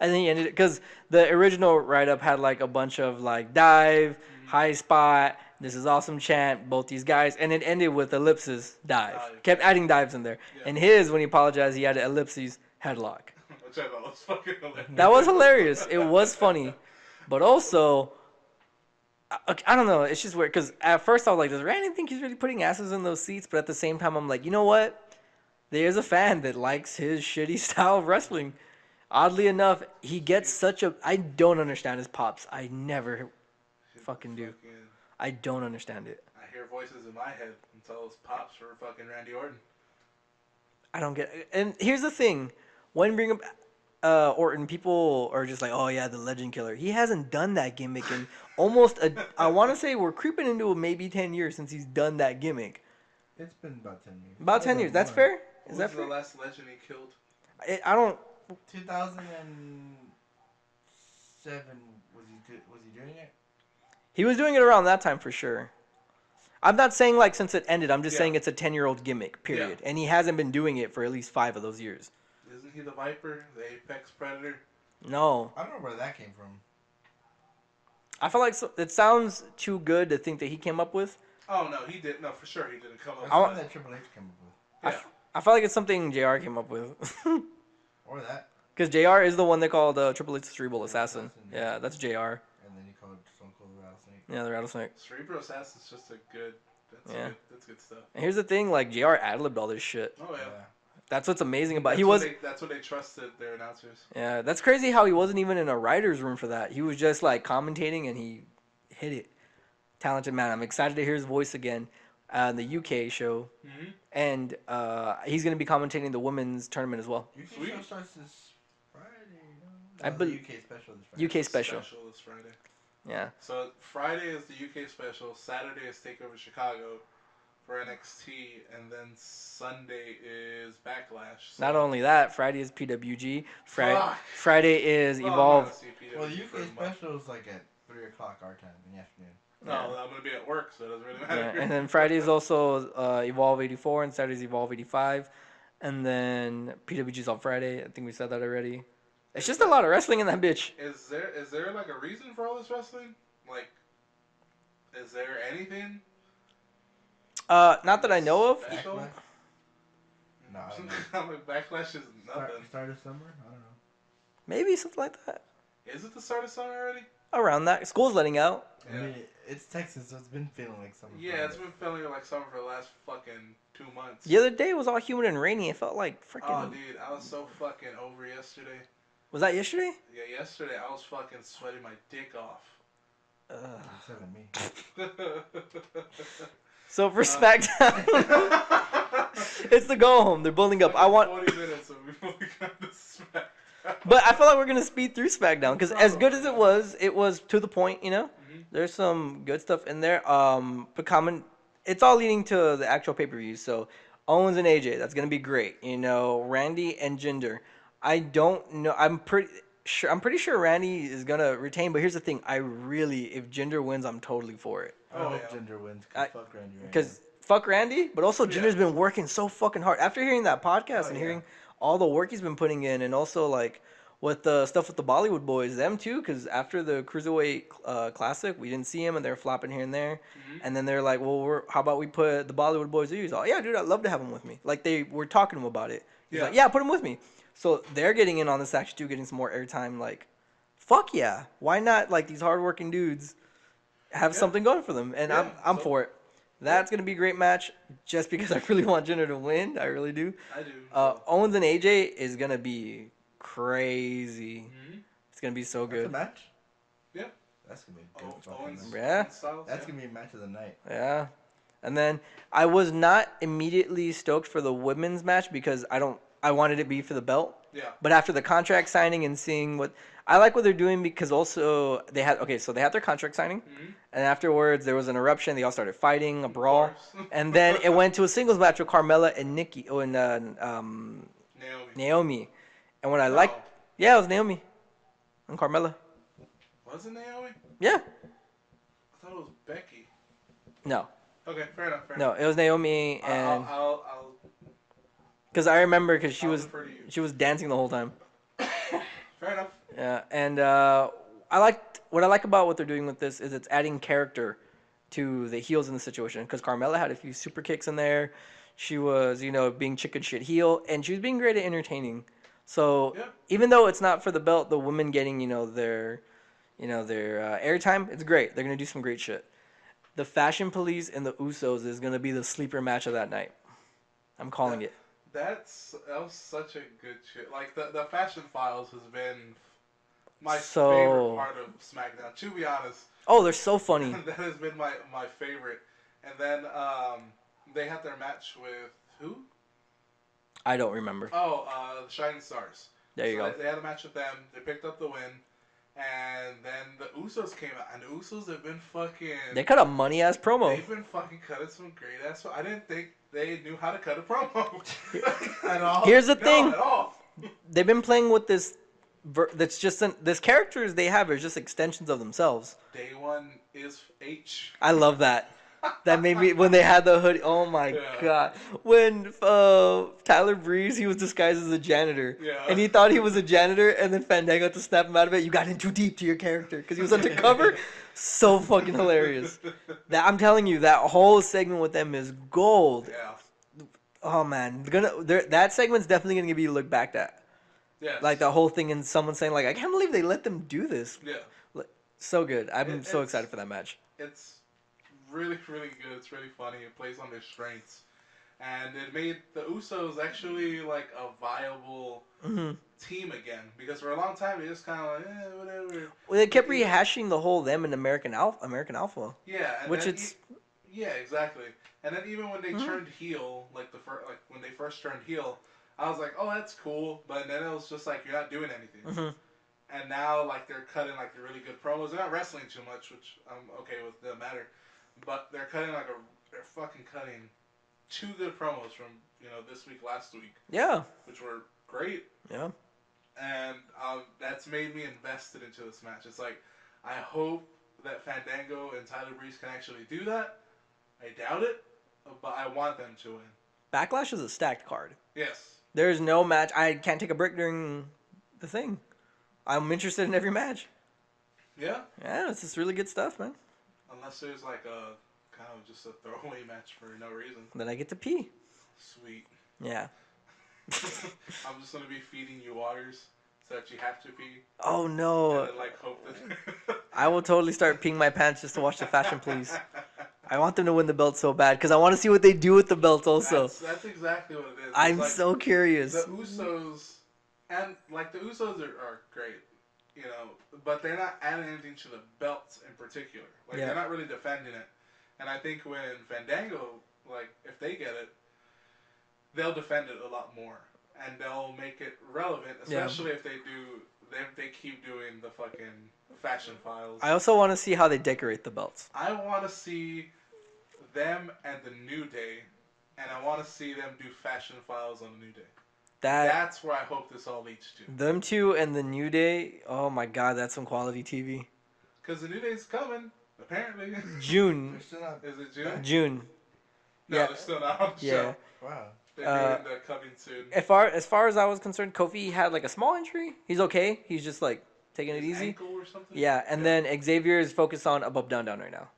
I think he ended it because the original write up had like a bunch of like dive, high spot, this is awesome chant, both these guys, and it ended with ellipses, dive. Kept adding dives in there. Yeah. And his, when he apologized, he added ellipses, headlock. Which I thought was fucking hilarious. That was hilarious. It was funny. But also, I don't know. It's just weird because at first I was like, does Randy think he's really putting asses in those seats? But at the same time, I'm like, you know what? There's a fan that likes his shitty style of wrestling. Oddly enough, he gets such a... I don't understand his pops. I never fucking do. I don't understand it. I hear voices in my head and tell those pops for fucking Randy Orton. I don't get it. And here's the thing. When you bring up Orton, people are just like, oh yeah, the legend killer. He hasn't done that gimmick in almost I want to say we're creeping into maybe 10 years since he's done that gimmick. It's been about 10 years. About 10 years. That's fair? Who Is that was fair? the last legend he killed? I don't... 2007, was he doing it? He was doing it around that time for sure. I'm not saying like since it ended. I'm just saying it's a 10-year-old gimmick, period. Yeah. And he hasn't been doing it for at least 5 of those years. Isn't he the Viper, the apex predator? No. I don't know where that came from. I feel like it sounds too good to think that he came up with. Oh no, he did. No, for sure he didn't come up That's with one that Triple H came up with. Yeah. I feel like it's something JR came up with. Or that. Because JR is the one they call the Triple H Cerebral Assassin. Yeah. Yeah, that's JR. And then he called Stone Cold the Rattlesnake. Yeah, the Rattlesnake. Cerebral Assassin's just a good. That's good stuff. And here's the thing, like JR ad-libbed all this shit. Oh yeah. That's what's amazing about That's what they trusted their announcers. Yeah, that's crazy how he wasn't even in a writer's room for that. He was just like commentating and he hit it. Talented man. I'm excited to hear his voice again on the UK show. Mm-hmm. And he's going to be commentating the women's tournament as well. UK Sweet. show starts this Friday. No? I No, believe- UK special this Friday. UK special. This Friday. Yeah. So Friday is the UK special. Saturday is Takeover Chicago for NXT, and then Sunday is Backlash. So Not only that, Friday is PWG. Fuck. Friday is Well, I'm Evolve. gonna see PWG Well, the for UK a month. special is like at 3 o'clock our time in the afternoon. No, I'm gonna be at work, so it doesn't really matter. Yeah, and then Friday is also Evolve 84, and Saturday is Evolve 85. And then PWG's on Friday. I think we said that already. It's just a lot of wrestling in that bitch. Is there like a reason for all this wrestling? Like, is there anything? Not that I know of. Special? Backlash? No, I don't know. I'm like, Backlash is nothing. Start of summer? I don't know. Maybe something like that. Is it the start of summer already? Around that. School's letting out. I mean, it's Texas, so it's been feeling like summer. Yeah, it's been feeling like summer for the last fucking 2 months. The other day was all humid and rainy. It felt like freaking. Oh, dude, I was so fucking over yesterday. Was that yesterday? Yeah, yesterday I was fucking sweating my dick off. Except for me. So for SmackDown, it's the go home. They're building up. I want, 20 minutes before we got to SmackDown. but I feel like we're gonna speed through SmackDown because as good as it was to the point. You know, there's some good stuff in there. But it's all leading to the actual pay-per-view. So Owens and AJ, that's gonna be great. You know, Randy and Jinder. I don't know. I'm pretty sure Randy is gonna retain. But here's the thing. If Jinder wins, I'm totally for it. I hope Jinder wins. Fuck Randy. Because fuck Randy, but also Yeah. Jinder's been working so fucking hard. After hearing that podcast Oh, and yeah. hearing all the work he's been putting in, and also like with the stuff with the Bollywood boys, them too, because after the Cruiserweight Classic, we didn't see him, and they're flopping here and there. Mhm. And then they're like, well, how about we put the Bollywood boys with you? He's like, yeah, dude, I'd love to have him with me. Like, they were talking to him about it. He's Yeah. like, yeah, put him with me. So they're getting in on this action too, getting some more airtime. Like, fuck yeah. Why not, like, these hardworking dudes have Yeah. something going for them? And Yeah, I'm so- for it. That's going to be a great match just because I really want Jinder to win. I really do. I do. Owens and AJ is going to be crazy. Mhm. It's going to be so That's a good. match? Yeah. That's going to be a good fucking Owens, match. Yeah. Owens Styles, That's yeah. going to be a match of the night. Yeah. And then I was not immediately stoked for the women's match because I wanted it to be for the belt. Yeah. But after the contract signing and seeing what I like what they're doing because also they had their contract signing Mhm. and afterwards there was an eruption. They all started fighting, a Of brawl, course. and then it went to a singles match with Carmella and Nikki and Naomi. Naomi. And what I No. liked, yeah, it was Naomi and Carmella. Was it Naomi? Yeah, I thought it was Becky. no, Okay, fair enough. no, it was Naomi and I'll because I remember because I'll defer to you. she was dancing the whole time. Fair enough. Yeah, and I like about what they're doing with this is it's adding character to the heels in the situation because Carmella had a few super kicks in there. She was, being chicken shit heel, and she was being great at entertaining. So Yeah. even though it's not for the belt, the women getting, their airtime, it's great. They're gonna do some great shit. The Fashion Police and the Usos is gonna be the sleeper match of that night. I'm calling it. That was such a good shit. Like the Fashion Files has been my favorite part of SmackDown. To be honest, Oh, they're so funny. that has been my favorite. And then they had their match with who? I don't remember. Oh, the Shining Stars. There you go. They had a match with them. They picked up the win. And then the Usos came out. And the Usos have been fucking... They cut a money ass promo. They've been fucking cutting some great ass... I didn't think they knew how to cut a promo. At all. Here's the No, thing. At all. They've been playing with this. That's just this characters they have are just extensions of themselves. Day one is H. I love that. That made me when they had the hoodie. Oh my Yeah. god! When Tyler Breeze, he was disguised as a janitor, Yeah. and he thought he was a janitor, and then Fandango had to snap him out of it. You got in too deep to your character because he was undercover. So fucking hilarious. That I'm telling you, that whole segment with them is gold. Yeah. Oh man, that segment's definitely gonna be looked back at. Yes. Like the whole thing, and someone saying like, "I can't believe they let them do this." Yeah. So good. I'm so It's- excited for that match. It's really, really good. It's really funny. It plays on their strengths. And it made the Usos actually like a viable Mm-hmm. team again. Because for a long time, they just kind of like, whatever. Well, they kept rehashing the whole them and American Alpha. Yeah. And Which then it's yeah, exactly. And then even when they Mhm. turned heel, like when they first turned heel, I was like, oh, that's cool. But then it was just like, you're not doing anything. Mhm. And now, like, they're cutting, like, the really good promos. They're not wrestling too much, which I'm okay with. Doesn't matter. But they're cutting, like, they're fucking cutting 2 good promos from, this week, last week. Yeah. Which were great. Yeah. And that's made me invested into this match. It's like, I hope that Fandango and Tyler Breeze can actually do that. I doubt it. But I want them to win. Backlash is a stacked card. Yes. There's no match. I can't take a break during the thing. I'm interested in every match. Yeah. Yeah, it's just really good stuff, man. Unless there's, like, a kind of just a throwaway match for no reason. Then I get to pee. Sweet. Yeah. I'm just gonna be feeding you waters so that you have to pee. Oh no. And then, like, hope that. I will totally start peeing my pants just to watch the Fashion Police. I want them to win the belt so bad because I want to see what they do with the belt also. That's exactly what it is. I'm like, so curious. The Usos, and like the Usos are great, but they're not adding anything to the belts in particular. Like Yeah. they're not really defending it. And I think when Fandango, like if they get it, they'll defend it a lot more, and they'll make it relevant, especially if they do. If they keep doing the fucking Fashion Files. I also want to see how they decorate the belts. I want to see them and the New Day, and I want to see them do Fashion Files on the New Day. That's where I hope this all leads to. Them two and the New Day. Oh my God, that's some quality TV. Because the New Day's coming, apparently. June. They're still not. Is it June? June. No, Yeah. they're still not on the Yeah. show. Wow. They're doing the coming soon. As far as I was concerned, Kofi had like a small injury. He's okay. He's just like taking it His easy. ankle or something. Yeah, and then Xavier is focused on above down down right now.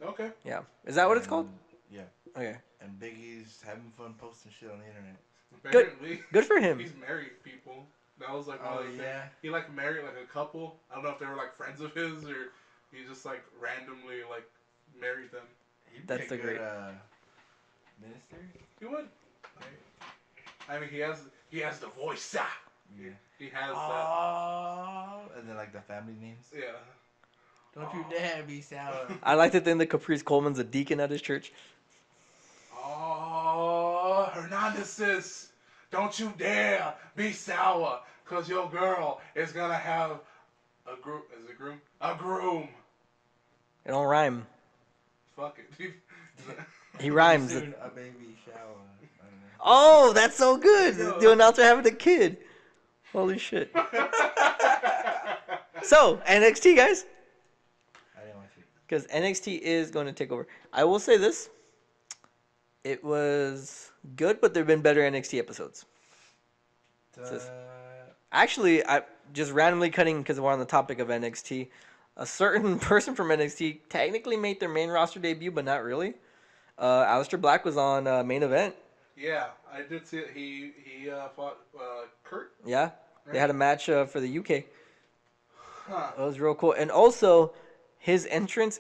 Okay. Yeah, is that what it's called? Yeah. Okay, And Biggie's having fun posting shit on the internet. good, Apparently, good for him. he's married people. That was like one Oh of the things. yeah. He like married like a couple. I don't know if they were like friends of his or he just like randomly like married them. He'd be That's a the good great. minister. He would. Right? I mean, he has the voice. Ah! Yeah. He has that. Oh, and then like the family names. Yeah. Don't you dare be sour. I like to think that Caprice Coleman's a deacon at his church. Oh, Hernandez's. Don't you dare be sour, cause your girl is gonna have a groom. Is it groom? A groom. It don't rhyme. Fuck it. He rhymes. Soon a baby shower. I don't know. Oh, that's so good. Yo. The announcer having a kid. Holy shit. So NXT guys, I didn't watch it. because NXT is going to take over. I will say this: it was good, but there've been better NXT episodes. Says- Actually, I just randomly cutting because we're on the topic of NXT. A certain person from NXT technically made their main roster debut, but not really. Aleister Black was on main event. Yeah, I did see it. He fought Kurt. Yeah, they had a match for the UK. Huh. It was real cool, and also his entrance.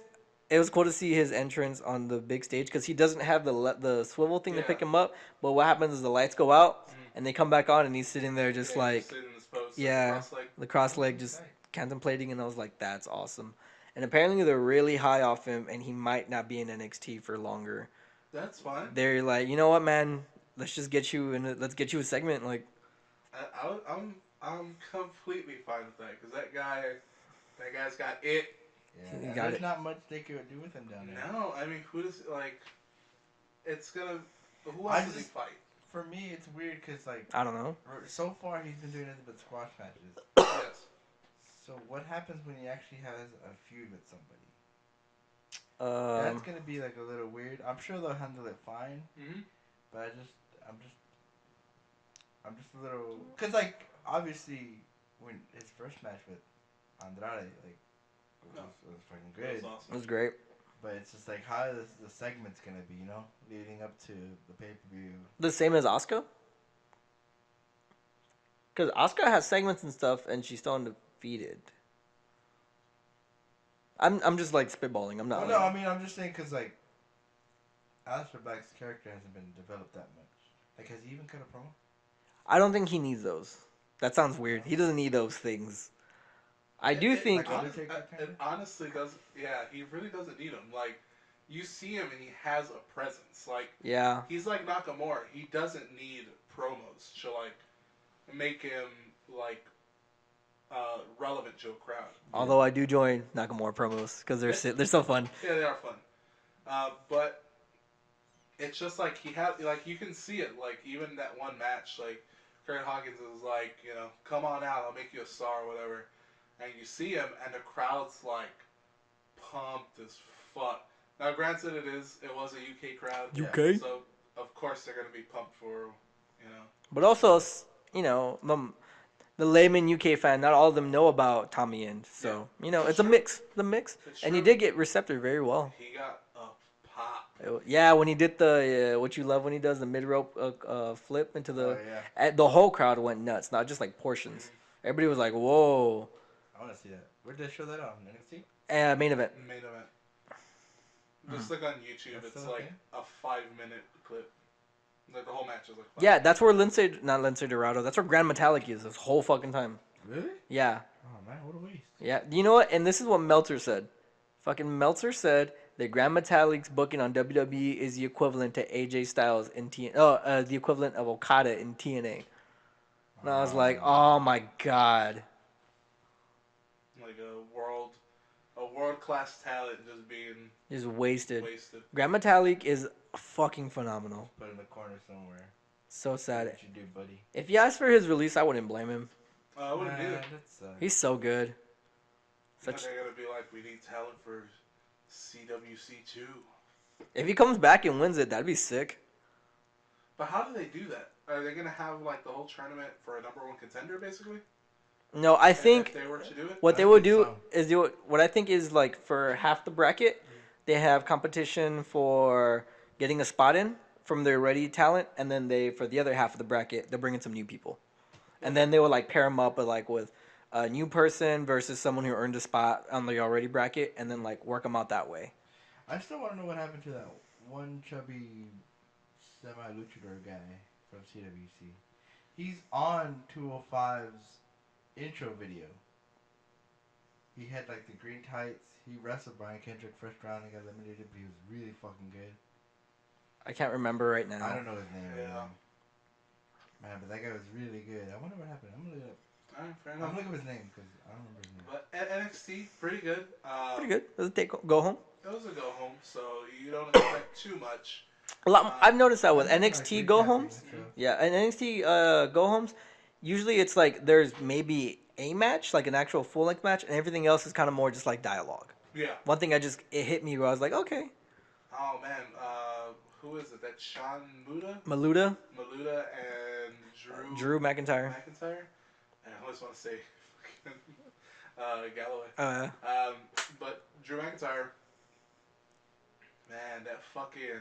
It was cool to see his entrance on the big stage because he doesn't have the swivel thing to Yeah. pick him up. But what happens is the lights go out and they come back on, and he's sitting there just Yeah, like just sitting in this pose, yeah, cross-legged. the cross leg, just contemplating. And I was like, that's awesome. And apparently they're really high off him, and he might not be in NXT for longer. That's fine. They're like, you know what, man? Let's just get you in. Let's get you a segment. Like, I'm completely fine with that because that guy's got it. Yeah, He and got there's it. not much they could do with him down there. No, I mean, who does like? It's gonna. Who I else does he just- fight? For me, it's weird because like I don't know. so far he's been doing nothing but squash matches. Yes. So what happens when he actually has a feud with somebody? That's gonna be like a little weird. I'm sure they'll handle it fine, Mm-hmm. but I'm just a little because like obviously when his first match with Andrade like was fucking That good, was It awesome. was great. but it's just like how is the segment's gonna be, you know, leading up to the pay per view. The same as Asuka? Because Asuka has segments and stuff, and she's still undefeated. I'm just like spitballing. I'm not. Well, like, no, I mean I'm just saying because like Aleister Black's character hasn't been developed that much. Like has he even cut a promo? I don't think he needs those. That sounds weird. He doesn't need those things. I do think. like Undertaker kinda? It honestly does. Yeah, he really doesn't need him. Like, you see him and he has a presence. Like, Yeah. he's like Nakamura. He doesn't need promos to like make him like relevant to a crowd. Although I do join Nakamura promos because they're so fun. Yeah, they are fun. But it's just like he had, like you can see it, like even that one match, like Kurt Hawkins is like, you know, come on out, I'll make you a star or whatever. And you see him and the crowd's like pumped as fuck. Now granted it was a UK crowd. UK? So of course they're gonna be pumped for, you know. But also, you know, the layman UK fan, not all of them know about Tommy End. So, you know, it's a mix. The mix. It's And he true. did get receptive very well. He got a pop. Yeah, when he did the what you love when he does the mid rope flip into the the whole crowd went nuts, not just like portions. Everybody was like, "Whoa!" I want to see that. Where'd they show that on NXT? Main event. Main event. Just look on YouTube. That's It's still like okay? a 5-minute clip. Like the whole match is like 5 Yeah, that's where not Lindsay Dorado. That's where Grand Metallic is this whole fucking time. Really? Yeah, Oh man, what a waste. yeah. You know what? And this is what Meltzer said. Fucking Meltzer said that Grand Metalic's booking on WWE is the equivalent to AJ Styles in the equivalent of Okada in TNA. And I was like, oh my god. Like a world class talent just being Just wasted. wasted. Grand Metalik is fucking phenomenal. Put in the corner somewhere. So sad. What you do, buddy? If he asked for his release, I wouldn't blame him. I wouldn't do it. That sucks. He's so good. Like, I gotta be like, we need talent for CWC 2. If he comes back and wins it, that'd be sick. But how do they do that? Are they gonna have like the whole tournament for a number one contender, basically? No, I If think they were to do it, what they I would think do so. is do it. What I think is like for half the bracket, they have competition for getting a spot in from their ready talent, and then they for the other half of the bracket, they'll bring in some new people, and then they will like pair them up with a new person versus someone who earned a spot on the already bracket, and then like work them out that way. I still want to know what happened to that one chubby semi-luchador guy from CWC. He's on 205's intro video. He had like the green tights. He wrestled Brian Kendrick first round and got eliminated, but he was really fucking good. I can't remember right now. I don't know his name. Yeah. Man, but that guy was really good. I wonder what happened. I'm gonna look it up. Alright, fair I'm enough. gonna look up his name because I don't remember his name. But NXT, pretty good. Pretty good. Does it take go home? It was a go home, so you don't expect too much. A lot. I've noticed that with I think NXT like go recapping homes. and stuff. Yeah, and NXT go homes. Usually it's like there's maybe a match, like an actual full length match, and everything else is kind of more just like dialogue. Yeah. One thing it hit me where I was like, okay, Oh man, who is it? That's Sean Muda, Maluda, Maluda, and Drew McIntyre. McIntyre. And I always want to say Galloway. Uh, But Drew McIntyre, man, that fucking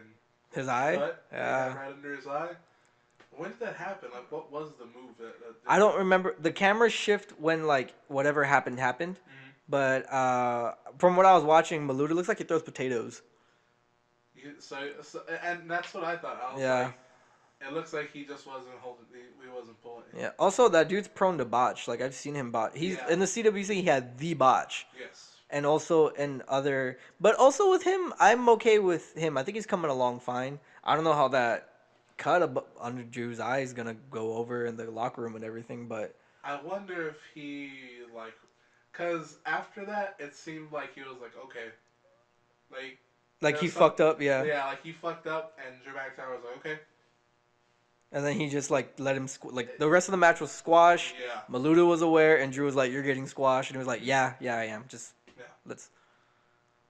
his eye. cut Yeah. right under his eye. When did that happen? Like, what was the move that I don't remember the camera shift when like whatever happened. Mhm. But from what I was watching, Maluda looks like he throws potatoes. So, and that's what I thought. I was Yeah. like, it looks like he just wasn't holding. He wasn't pulling. Yeah. Also, that dude's prone to botch. Like I've seen him botch. He's Yeah. in the CWC. He had the botch. Yes. And also in other, but also with him, I'm okay with him. I think he's coming along fine. I don't know how that cut under Drew's eye is gonna go over in the locker room and everything, but I wonder if he like, cause after that it seemed like he was like, okay, like he there's fucked up, yeah. yeah, like he fucked up, and Drew McIntyre was like, okay, And then he just like let him like the rest of the match was squash. yeah, Maluda was aware, and Drew was like, "You're getting squashed," and he was like, "Yeah, I am." Just yeah. let's.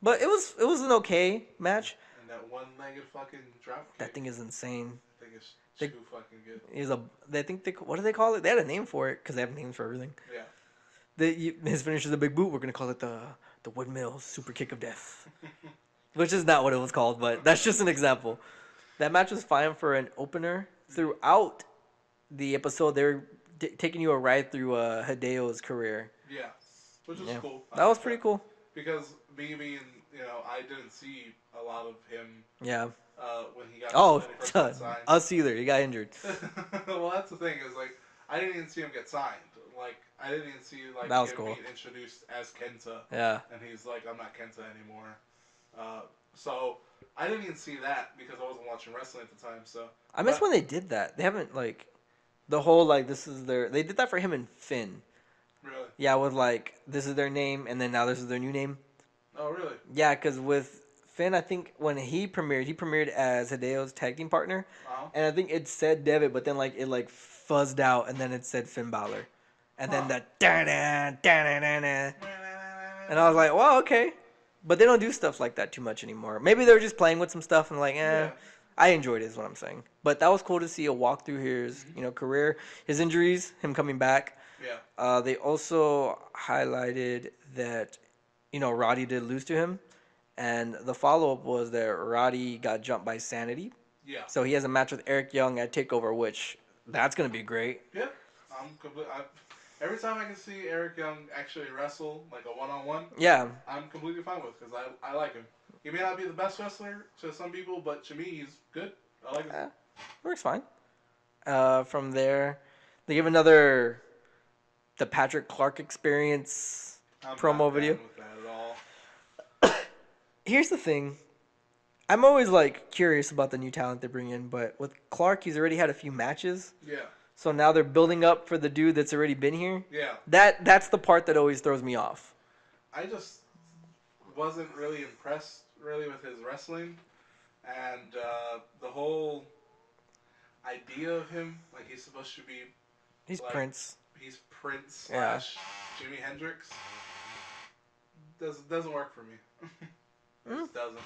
But it was an okay match. And that one-legged fucking drop kick, That thing is insane. I think it's They- too fucking good. I think what do they call it? They had a name for it because they have names for everything. Yeah. His finish is a big boot. We're gonna call it the windmill super kick of death, which is not what it was called, but that's just an example. That match was fine for an opener. Throughout the episode, they're taking you a ride through Hideo's career. Yeah, which is Yeah. cool. That was pretty cool. Because me being, I didn't see a lot of him Yeah. when he got Oh, when he first got signed. us either. He got injured. Well, that's the thing is like I didn't even see him get signed. Like I didn't even see like That was him cool. being introduced as Kenta, Yeah. and he's like, I'm not Kenta anymore. So I didn't even see that because I wasn't watching wrestling at the time. So I miss But- when they did that. They haven't the whole this is they did that for him and Finn. really, Yeah, with this is their name and then now this is their new name. oh really? Yeah, because with Finn, I think when he premiered as Hideo's tag team partner, and I think it said Devitt, but then it fuzzed out and then it said Finn Balor, and then that da-na, and I was like, well, okay, but they don't do stuff like that too much anymore. Maybe they were just playing with some stuff and Yeah. I enjoyed it, is what I'm saying. But that was cool to see a walk through his career, his injuries, him coming back. Yeah. They also highlighted that Roddy did lose to him, and the follow up was that Roddy got jumped by Sanity, Yeah. so he has a match with Eric Young at Takeover, which that's gonna be great. Yeah. Every time I can see Eric Young actually wrestle like a one-on-one, Yeah, I'm completely fine with because I like him. He may not be the best wrestler to some people, but to me, he's good. I like him. works fine. From there, they give the Patrick Clark experience I'm promo not video. down with that at all. Here's the thing. I'm always curious about the new talent they bring in, but with Clark, he's already had a few matches, Yeah. so now they're building up for the dude that's already been here. Yeah. That's the part that always throws me off. I just wasn't really impressed with his wrestling, and the whole idea of him, like he's supposed to be, He's Like- Prince. he's Prince Yeah. / Jimi Hendrix. Doesn't work for me. It just doesn't.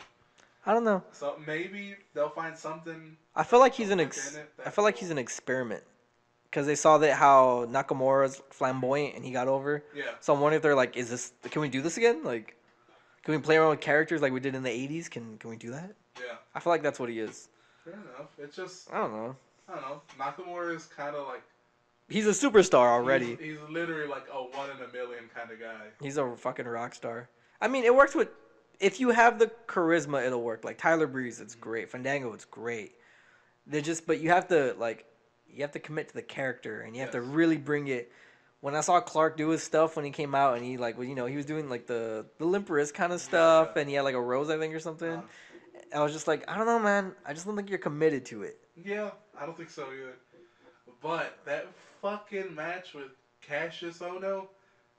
I don't know. So maybe they'll find something. I feel like a hook in it I that feel like he's will- an experiment because they saw that how Nakamura's flamboyant and he got over. Yeah. So I'm wondering if they're like, is this? Can we do this again? Like, can we play around with characters like we did in the '80s? Can we do that? Yeah. I feel like that's what he is. Fair enough. It's just I don't know. I don't know. Nakamura is kind of like He's a superstar already. He's literally like a 1 in a million kind of guy. He's a fucking rock star. I mean, it works with. If you have the charisma, it'll work. Like Tyler Breeze, it's great. Fandango, it's great. They're just, but you have to like, you have to commit to the character, and you have to Yes. really bring it. When I saw Clark do his stuff when he came out, and he like, well, he was doing like the limp wrist kind of stuff, Yeah. and he had like a rose, I think, or something. Uh, I was just like, I don't know, man. I just don't think you're committed to it. yeah, I don't think so either. But that fucking match with Cassius Ohno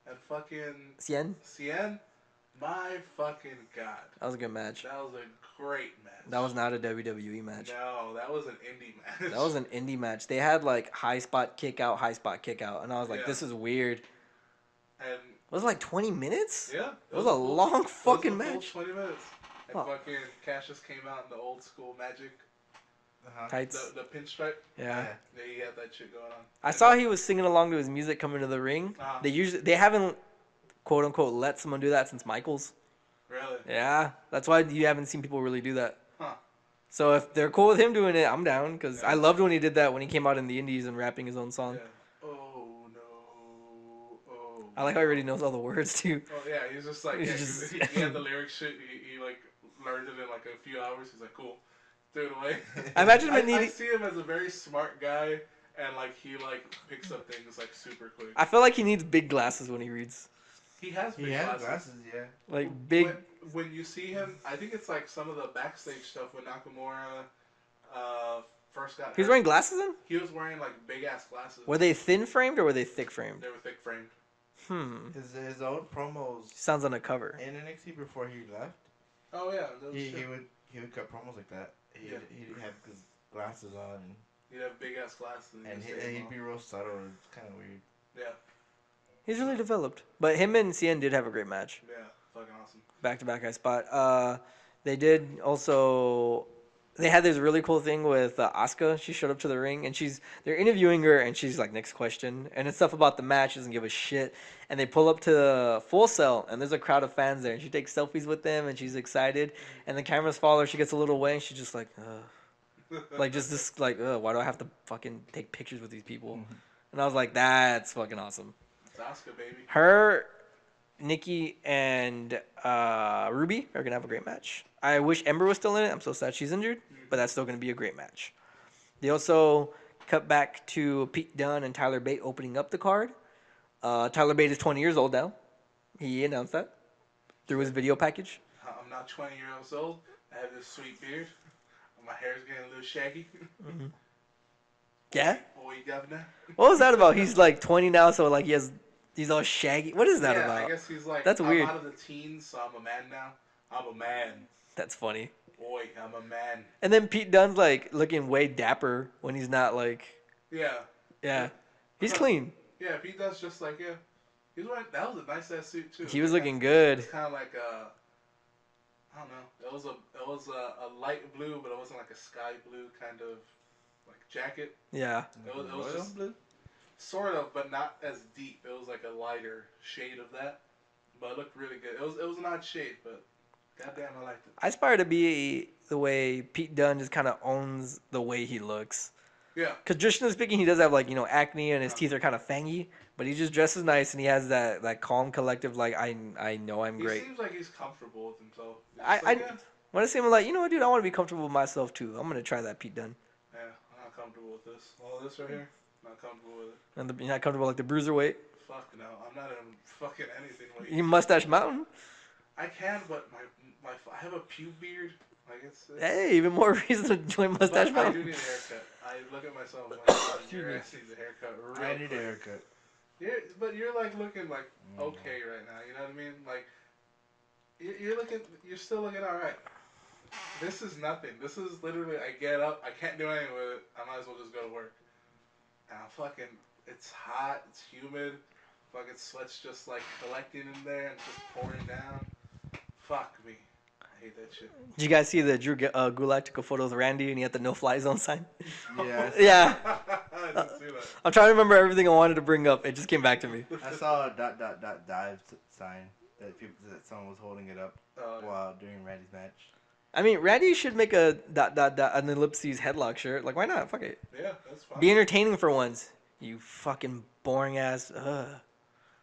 and fucking Cien, Cien, my fucking god, that was a good match. that was a great match. That was not a WWE match. No, that was an indie match. That was an indie match. They had like high spot kick out, and I was like, Yeah. this is weird. And Was it like 20 minutes? yeah, It was a long fucking it was a full match. 20 minutes. And Oh. fucking Cassius came out in the old school magic, Tights. the pinstripe. Yeah. Yeah, he had that shit going on. I saw he was singing along to his music coming to the ring. Uh-huh. They haven't quote unquote let someone do that since Michaels. Really? Yeah, that's why you haven't seen people really do that. Huh. So if they're cool with him doing it, I'm down because Yeah. I loved when he did that when he came out in the Indies and rapping his own song. Yeah. Oh no. Oh. I like how he already knows all the words too. Oh yeah, he's just like He's yeah, just- he had the lyric shit. He like learned it in like a few hours. He's like cool, threw it away. I imagine him I needing. see him as a very smart guy, and like he like picks up things like super quick. I feel like he needs big glasses when he reads. He has big He has glasses. glasses, yeah. Like big. When you see him, I think it's like some of the backstage stuff when Nakamura first got. He was hurt. wearing glasses then? He was wearing like big ass glasses. Were they thin framed or were they thick framed? They were thick framed. His old promos Sounds on a cover. in NXT before he left, Oh yeah, that was he shit. would cut promos like that. He'd have his glasses on, He'd have big ass glasses. and he'd be real subtle. It's kind of weird. Yeah, He's really developed. But him and Cien did have a great match. yeah, fucking awesome. Back to back high spot. They did also. They had this really cool thing with Asuka. She showed up to the ring and they're interviewing her and she's like, next question. And it's stuff about the match. She doesn't give a shit. And they pull up to Full Sail and there's a crowd of fans there and she takes selfies with them and she's excited. And the cameras follow her. She gets a little away and she's just like, like just this like, why do I have to fucking take pictures with these people? And I was like, that's fucking awesome. It's Asuka, baby. Her, Nikki, and Ruby are gonna have a great match. I wish Ember was still in it. I'm so sad she's injured, but that's still gonna be a great match. They also cut back to Pete Dunne and Tyler Bate opening up the card. Tyler Bate is 20 years old now. He announced that through his video package. I'm not 20 years old. I have this sweet beard. My hair's getting a little shaggy. Yeah. Boy, governor. What was that about? He's like 20 now, so like he's all shaggy. What is that Yeah, about? I guess he's like, That's I'm weird. out of the teens, so I'm a man now. I'm a man. That's funny. Boy, I'm a man. And then Pete Dunne's like looking way dapper when he's not like, Yeah. yeah, he's clean. Yeah, Pete does just like, yeah. He's wearing, that was a nice ass suit too. He was looking good. It's kind of like I don't know. It was a light blue, but it wasn't like a sky blue kind of like jacket. Yeah. It was Royal just blue. sort of, but not as deep. It was like a lighter shade of that, but it looked really good. It was an odd shade, but goddamn, I liked it. I aspire to be the way Pete Dunne just kind of owns the way he looks. Yeah. Because traditionally speaking, he does have like, acne and his teeth are kind of fangy, but he just dresses nice and he has that calm, collective, like, I know I'm great. He seems like he's comfortable with himself. He's I just like, yeah, when I see him, I'm like, you know what, dude, I want to be comfortable with myself too. I'm going to try that Pete Dunne. yeah, I'm not comfortable with this. All this right here, not comfortable with it. And you're not comfortable like the bruiserweight. Fuck no, I'm not in fucking anything. Like, You mustache mountain. I can, but my I have a pube beard. Like it's Hey, even more reason to join but mustache I do mountain. need a haircut. I look at myself and like, your me. ass needs a haircut. Real I need a quick. haircut. But you're like looking like okay right now. You know what I mean? Like you're still looking all right. This is nothing. This is literally I get up, I can't do anything with it. I might as well just go to work. And I'm fucking. It's hot. It's humid. Fucking sweat's just like collecting in there and just pouring down. Fuck me. I hate that shit. Did you guys see that Drew Gulak took a photo with Randy and he had the no-fly zone sign? Yeah. Yeah. I didn't see that. I'm trying to remember everything I wanted to bring up. It just came back to me. I saw a dive sign that someone was holding it up Yeah. while during Randy's match. I mean, Randy should make a an ellipses headlock shirt. Like, why not? Fuck it. Yeah, that's fine. Be entertaining for once. You fucking boring ass. I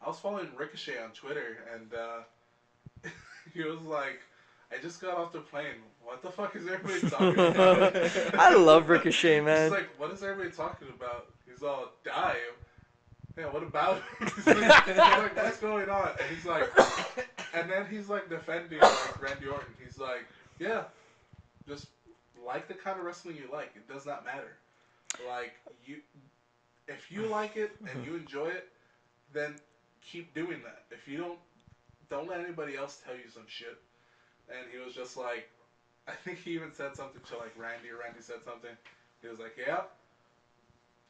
was following Ricochet on Twitter, and he was like, I just got off the plane. What the fuck is everybody talking about? I love Ricochet, man. He's like, what is everybody talking about? He's all, dive. Yeah, what about it? He's like, what's going on? And he's like, and then he's like defending like Randy Orton. He's like, yeah, just like the kind of wrestling you like. It does not matter. Like, if you like it and you enjoy it, then keep doing that. If you don't let anybody else tell you some shit. And he was just like, I think he even said something to like Randy, or Randy said something. He was like, yeah,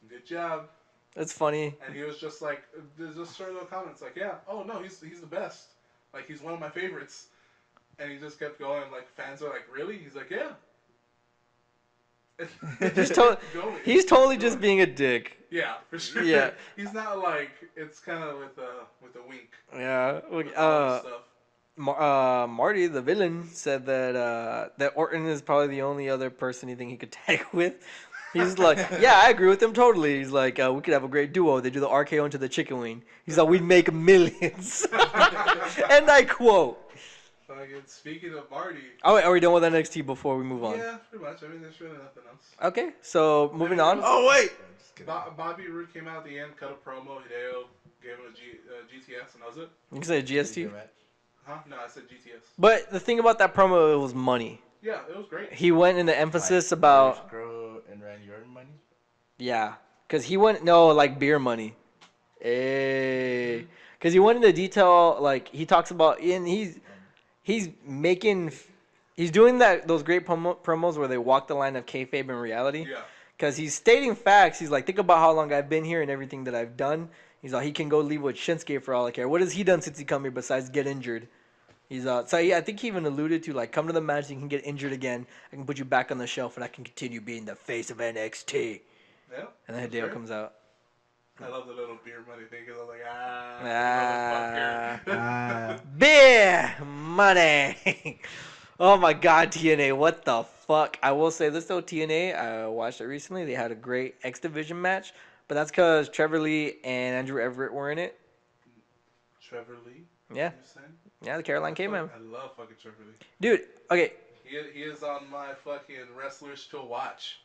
good job. That's funny. And he was just like, there's just short little comments like, yeah, oh no, he's the best. Like, he's one of my favorites. And he just kept going, like, fans are like, really? He's like, yeah. He's totally just being a dick. Yeah, for sure. Yeah. He's not like, it's kind of with a wink. Yeah. With all the stuff. Marty, the villain, said that Orton is probably the only other person he think he could tag with. He's like, yeah, I agree with him totally. He's like, we could have a great duo. They do the RKO into the chicken wing. He's like, we'd make millions. And I quote. Speaking of Marty. Oh, wait, are we done with NXT before we move on? Yeah, pretty much. I mean, there's really nothing else. Okay, so moving on. Oh, wait! Bobby Roode came out at the end, cut a promo. Hideo gave him a GTS, and that was it. You can say GST. Huh? No, I said GTS. But the thing about that promo, it was money. Yeah, it was great. He went into emphasis about... Girl and Randy Orton money? Yeah, because he went... No, like beer money. Because he went into detail, like, he talks about... And he's making... He's doing those great promos where they walk the line of kayfabe and reality. Yeah. Because he's stating facts. He's like, think about how long I've been here and everything that I've done. He's like, he can go leave with Shinsuke for all I care. What has he done since he come here besides get injured? He's I think he even alluded to, like, come to the match, you can get injured again. I can put you back on the shelf, and I can continue being the face of NXT. Yeah. And then Hideo comes out. I love the little beer money thing, because I was like, beer money. Oh my God, TNA, what the fuck? I will say this though, TNA, I watched it recently. They had a great X Division match, but that's because Trevor Lee and Andrew Everett were in it. Trevor Lee? Yeah. Yeah, the Caroline K-Man. I love fucking Trevor Lee. Dude, okay. He is on my fucking wrestlers to watch.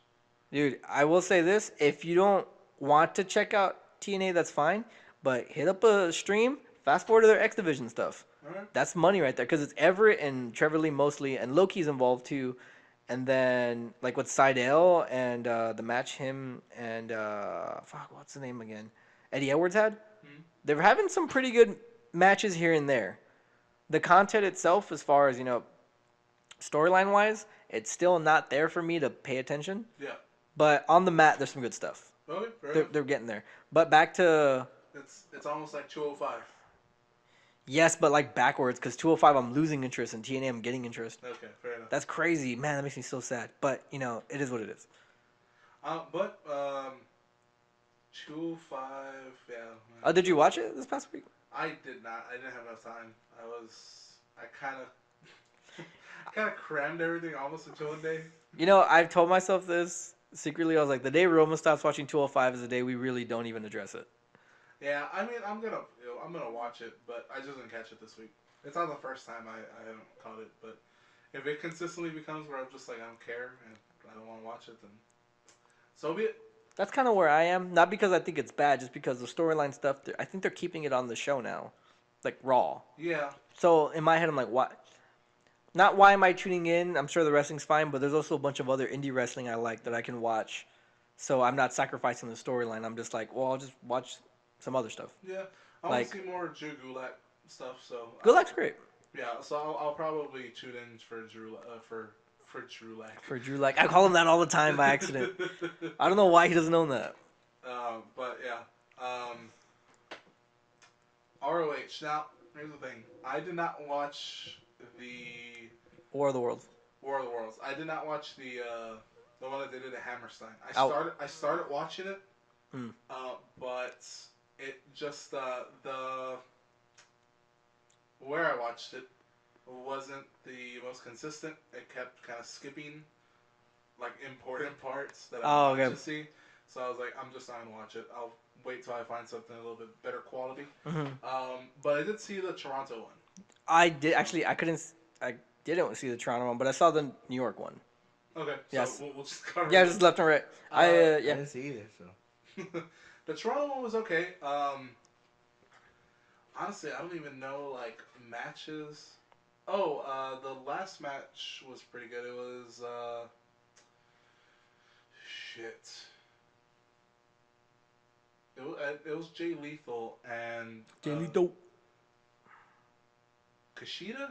Dude, I will say this. If you don't want to check out TNA, that's fine. But hit up a stream, fast forward to their X Division stuff. Right. That's money right there. Because it's Everett and Trevor Lee mostly. And Loki's involved too. And then, like with Seidel and the match him and, what's the name again? Eddie Edwards had? Mm-hmm. They're having some pretty good matches here and there. The content itself, as far as, storyline wise, it's still not there for me to pay attention. Yeah. But on the mat, there's some good stuff. Okay, they're getting there. But back to... It's almost like 205. Yes, but like backwards, because 205 I'm losing interest, and TNA I'm getting interest. Okay, fair enough. That's crazy. Man, that makes me so sad. But, it is what it is. 205, yeah. Did you watch it this past week? I did not. I didn't have enough time. I kind of crammed everything almost into one day. I've told myself this secretly. I was like, the day Roma stops watching 205 is the day we really don't even address it. Yeah, I mean, I'm gonna watch it, but I just didn't catch it this week. It's not the first time I haven't caught it, but if it consistently becomes where I'm just like, I don't care and I don't want to watch it, then so be it. That's kind of where I am. Not because I think it's bad, just because the storyline stuff, I think they're keeping it on the show now. Like, Raw. Yeah. So, in my head, I'm like, why? Not why am I tuning in? I'm sure the wrestling's fine, but there's also a bunch of other indie wrestling I like that I can watch. So, I'm not sacrificing the storyline. I'm just like, well, I'll just watch some other stuff. Yeah. I want to see more Drew Gulak stuff, so... Gulak's great. Yeah, so I'll probably tune in for Drew Lak. For Drew Lak. I call him that all the time by accident. I don't know why he doesn't own that. But yeah. ROH. Now, here's the thing. I did not watch the War of the Worlds. War of the Worlds. I did not watch the one that they did at Hammerstein. Out. I started watching it, Hmm. but it just the where I watched it wasn't the most consistent. It kept kind of skipping like important parts that I Oh, wanted okay. to see. So I was like, I'm just not gonna watch it. I'll wait till I find something a little bit better quality. Hmm. But I did see the Toronto one. I did So, actually. I didn't see the Toronto one, but I saw the New York one. okay, so Yes. we'll just cover Yeah, those. just left and right. Uh, I Yeah. didn't see either, so. The Toronto one was okay. Honestly, I don't even know like matches. Oh, the last match was pretty good. It was shit. It was Jay Lethal and Daily dope. Kushida.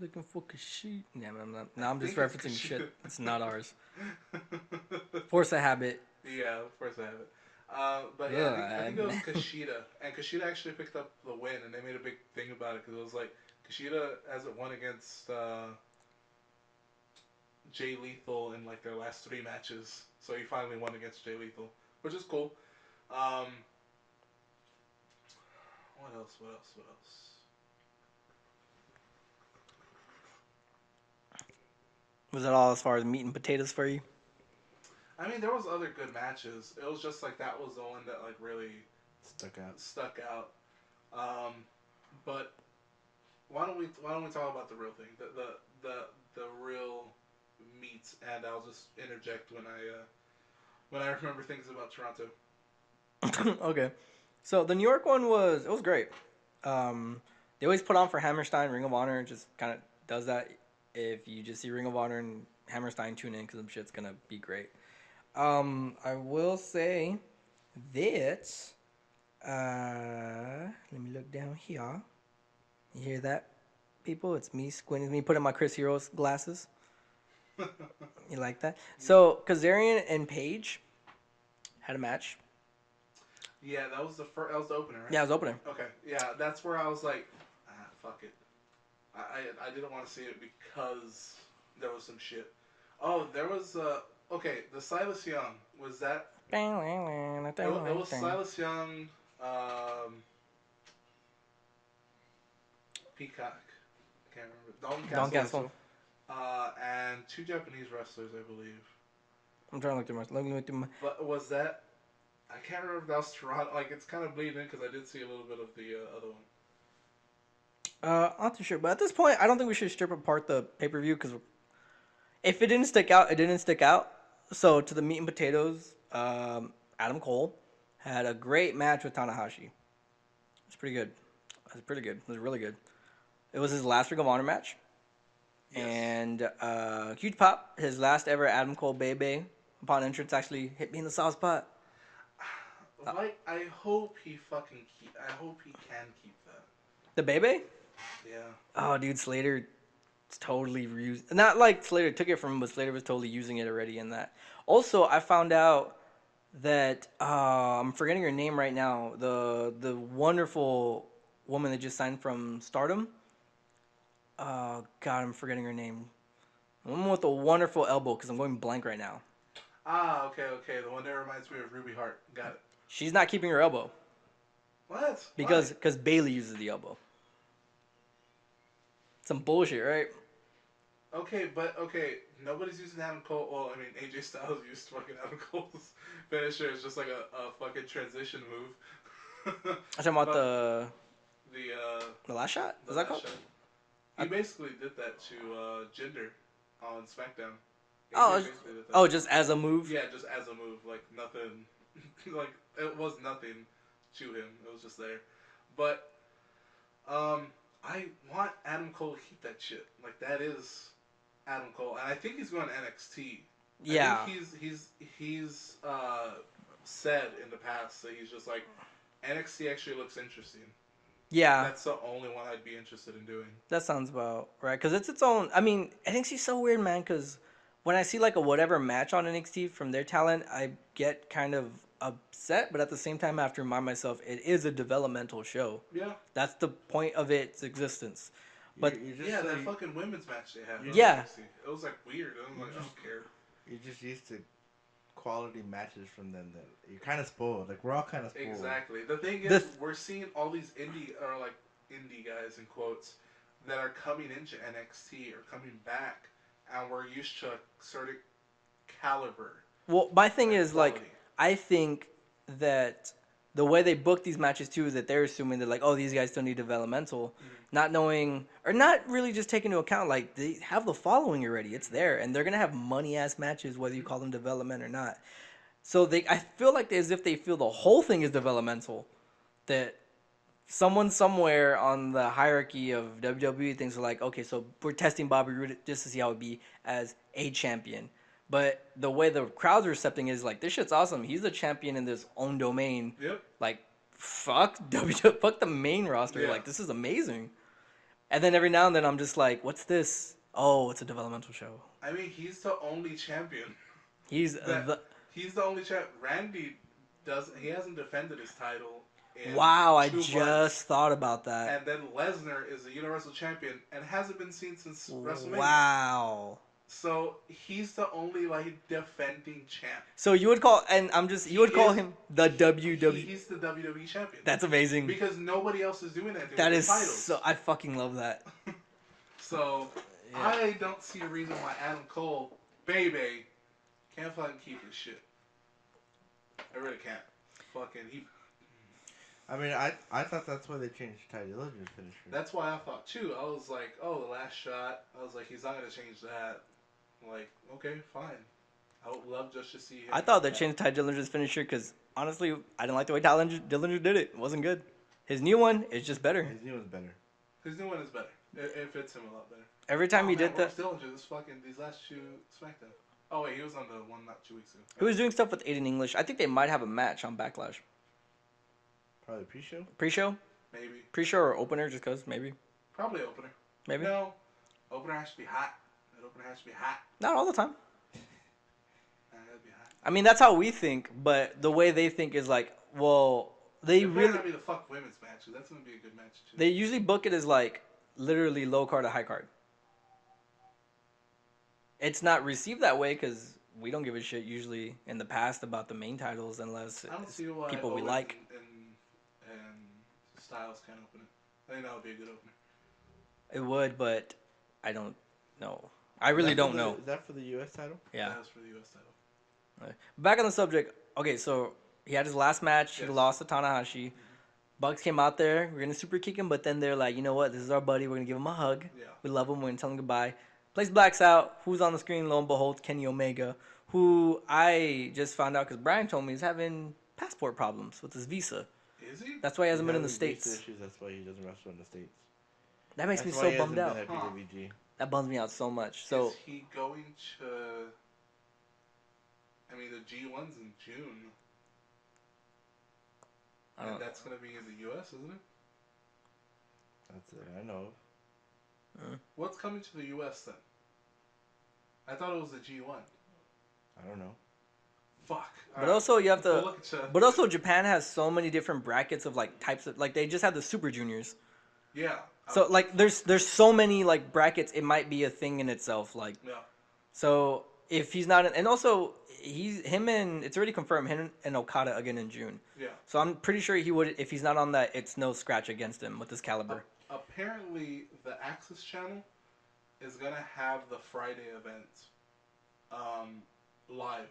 Looking for Kashi. Yeah, I'm not. I Now I'm just think it's referencing Kushida. shit. It's not ours. Force a habit. Yeah, of course I have it. But yeah, I think it was Kushida, and Kushida actually picked up the win, and they made a big thing about it because it was like Kushida hasn't won against Jay Lethal in like their last 3 matches, so he finally won against Jay Lethal, which is cool. Um, what else? What else? What else? Was that all as far as meat and potatoes for you? I mean, there was other good matches. It was just like that was the one that like really Stuck out. Um, but why don't we talk about the real thing, the real meat, and I'll just interject when I remember things about Toronto. Okay. So the New York one was great. They always put on for Hammerstein. Ring of Honor just kind of does that. If you just see Ring of Honor and Hammerstein, tune in because them shit's gonna be great. I will say that. Let me look down here. You hear that, people? It's me squinting. Me putting my Chris Heroes glasses. You like that? So Kazarian and Paige had a match. Yeah, that was the first. That was the opener, right? Yeah, it was opening. Okay, yeah, that's where I was like, fuck it. I didn't want to see it because there was some shit. Oh, there was okay. The Silas Young was that. It was Silas Young, um, Peacock. I can't remember. Dalton Don Castle. Castle. And 2 Japanese wrestlers, I believe. I'm trying to look through my. Let me look through my. But was that? I can't remember if that was Toronto. Like it's kind of bleeding in because I did see a little bit of the other one. I'm not too sure, but at this point, I don't think we should strip apart the pay per view because if it didn't stick out, it didn't stick out. So to the meat and potatoes, Adam Cole had a great match with Tanahashi. It's pretty good. It was pretty good. It was really good. It was his last Ring of Honor match. Yes. And huge pop. His last ever Adam Cole BayBay upon entrance actually hit me in the soft spot. Like I hope he fucking keep. I hope he can keep that. The BayBay? Yeah. Oh, dude, Slater totally used. Not like Slater took it from him, but Slater was totally using it already in that. Also, I found out that I'm forgetting her name right now. The wonderful woman that just signed from Stardom. God, I'm forgetting her name. The woman with the wonderful elbow, because I'm going blank right now. Ah, okay, okay. The one that reminds me of Ruby Hart. Got it. She's not keeping her elbow What? because Why? Bailey uses the elbow. Some bullshit, right? Okay, but okay. Nobody's using Adam Cole. Well, I mean, AJ Styles used fucking Adam Cole's finisher. It's just like a fucking transition move. I'm talking about But the last shot. the Is that last called? shot. He basically did that to Jinder on SmackDown. Oh, AJ basically did that. oh, just as a move. Yeah, just as a move, like nothing, like it was nothing to him. It was just there. But I want Adam Cole to keep that shit. Like that is Adam Cole, and I think he's going to NXT. Yeah. I think he's said in the past that he's just like NXT actually looks interesting. Yeah. That's the only one I'd be interested in doing. That sounds about right. Because it's its own. I mean, NXT's so weird, man. Because when I see like a whatever match on NXT from their talent, I get kind of upset. But at the same time, I have to remind myself it is a developmental show. Yeah. That's the point of its existence. But you're just Yeah, so that fucking women's match they had. On Yeah. NXT. It was like weird. I'm like, I don't care. you're just used to quality matches from them. That you're kind of spoiled. Like we're all kind of spoiled. Exactly. The thing The is, we're seeing all these indie guys in quotes that are coming into NXT or coming back, and we're used to a certain caliber well, my thing and is like quality. I think that the way they book these matches too is that they're assuming that like, oh, these guys still need developmental, not knowing or not really just taking into account like they have the following already. It's there, and they're gonna have money ass matches whether you call them development or not. So I feel like as if they feel the whole thing is developmental, that someone somewhere on the hierarchy of WWE thinks like, okay, so we're testing Bobby Roode just to see how it would be as a champion. But the way the crowds are accepting is like, this shit's awesome. He's the champion in this own domain. Yep. Like, fuck fuck the main roster. Yeah. Like, this is amazing. And then every now and then I'm just like, what's this? Oh, it's a developmental show. I mean, he's the only champion. He's That the he's the only champ. Randy doesn't. He hasn't defended his title. In wow. I 2 months. just thought about that. And then Lesnar is the Universal Champion and hasn't been seen since WrestleMania. Wow. So he's the only like defending champ. So you would call, and you would call is- him the WWE. He's the WWE champion. That's amazing. Because nobody else is doing that. That with is titles. so. I fucking love that. So Yeah. I don't see a reason why Adam Cole, BayBay, can't fucking keep his shit. I really can't. Fucking he. I mean, I thought that's why they changed Ty Diligent's finisher. That's why I thought too. I was like, oh, the last shot. I was like, he's not gonna change that. I'm like, okay, fine. I would love just to see him. I thought they changed Ty Dillinger's finisher because honestly, I didn't like the way Dillinger did it. It wasn't good. His new one is just better. His new one's better. His new one is better. It fits him a lot better. Every time he did that, Dillinger, these last 2 SmackDown. Oh wait, he was on the one not 2 weeks ago. he was doing stuff with Aiden English. I think they might have a match on Backlash. Probably pre-show. Pre-show, Maybe. pre-show or opener, just cause maybe, Probably opener. maybe. No. Opener has to be hot. That opener has to be hot. Not all the time. That'd be hot. I mean, that's how we think, but the way they think is like, well, they It better really not be the fuck women's match. That's gonna be a good match too. they usually book it as like literally low card to high card. It's not received that way because we don't give a shit usually in the past about the main titles unless I don't it's see why people we Owens like. and Styles can't open it. I think that would be a good opener. It would, but I don't know. I really don't know. Is that for the U.S. title? Yeah. That was for the U.S. title. Back on the subject. Okay, so he had his last match. He Yes. lost to Tanahashi. Bucks came out there. We're gonna super kick him, but then they're like, you know what? This is our buddy. We're gonna give him a hug. Yeah. We love him. We're gonna tell him goodbye. Place blacks out. Who's on the screen? Lo and behold, Kenny Omega, who I just found out because Brian told me he's having passport problems with his visa. Is he? That's why he hasn't been in the He's having States. visa issues, that's why he doesn't wrestle in the States. That makes That's me why so he bummed hasn't out. been at Huh. PWG. That bums me out so much. So Is he going to? I mean, the G1's in June. I And don't. that's gonna be in the U.S., isn't it? That's it. I know. What's coming to the U.S. then? I thought it was the G1. I don't know. Fuck. But also you have Go to. look at But also Japan has so many different brackets of like types of like they just have the Super Juniors. yeah. So like there's so many like brackets. It might be a thing in itself. Like Yeah. so if he's not in, and also it's already confirmed him and Okada again in June. Yeah. So I'm pretty sure he would if he's not on that. It's no scratch against him with this caliber. Apparently, the Access channel is gonna have the Friday event live.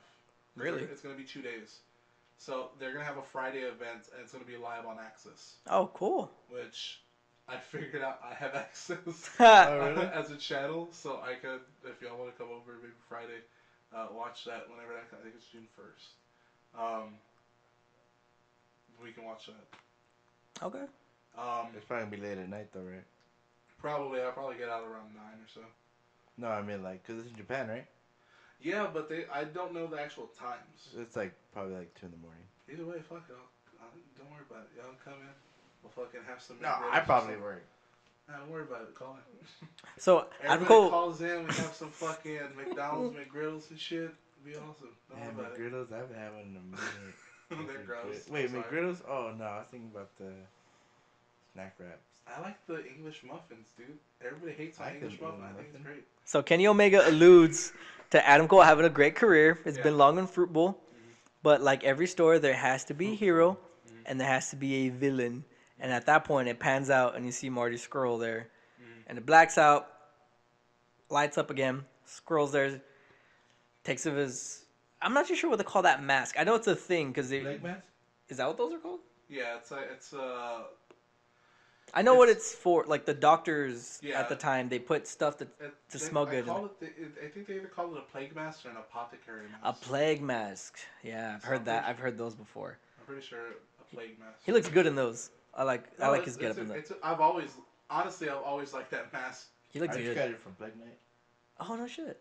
Really? It's gonna be 2 days. So they're gonna have a Friday event, and it's gonna be live on Access. Oh, cool. Which I figured out I have access Oh, really? as a channel, so I could, if y'all want to come over maybe Friday, watch that whenever that. I think it's June 1st. We can watch that. Okay. It's probably gonna be late at night though, right? Probably I'll probably get out around 9 or so. No, I mean like, cause it's in Japan, right? Yeah, but I don't know the actual times. It's like probably like 2 in the morning. Either way, fuck it. Don't worry about it. Y'all come in. We'll fucking have some. No, McGriddles I or probably something. work. Nah, don't worry about it. Call in. So Everybody I'm cool. calls in. We have some fucking McDonald's McGriddles and shit. It'd be awesome. Don't Man, worry about McGriddles, I haven't had one in a minute. it. They're gross. Wait, I'm sorry. McGriddles? Oh no, I was thinking about the snack wraps. I like the English muffins, dude. Everybody hates on I like English the muffin. I English think it's muffin. great. So Kenny Omega alludes to Adam Cole having a great career. It's Yeah. been long and fruitful, Mm-hmm. but like every story, there has to be a hero Mm-hmm. and there has to be a villain. And at that point, it pans out and you see Marty Skrull there, Mm-hmm. and it blacks out, lights up again. Skrull's there, takes of his. I'm not too sure what they call that mask. I know it's a thing because Leg mask? is that what those are called? Yeah, it's I know what it's for. Like the doctors Yeah. at the time, they put stuff to smell good. I think they either call it a plague mask or an apothecary A mask. plague mask. Yeah, I've So heard I'm that. pretty I've heard those before. I'm pretty sure a plague mask. He looks good in those. I like his getup in that. I've always liked that mask. He looks I just good. got it from Plague Night. Oh no shit.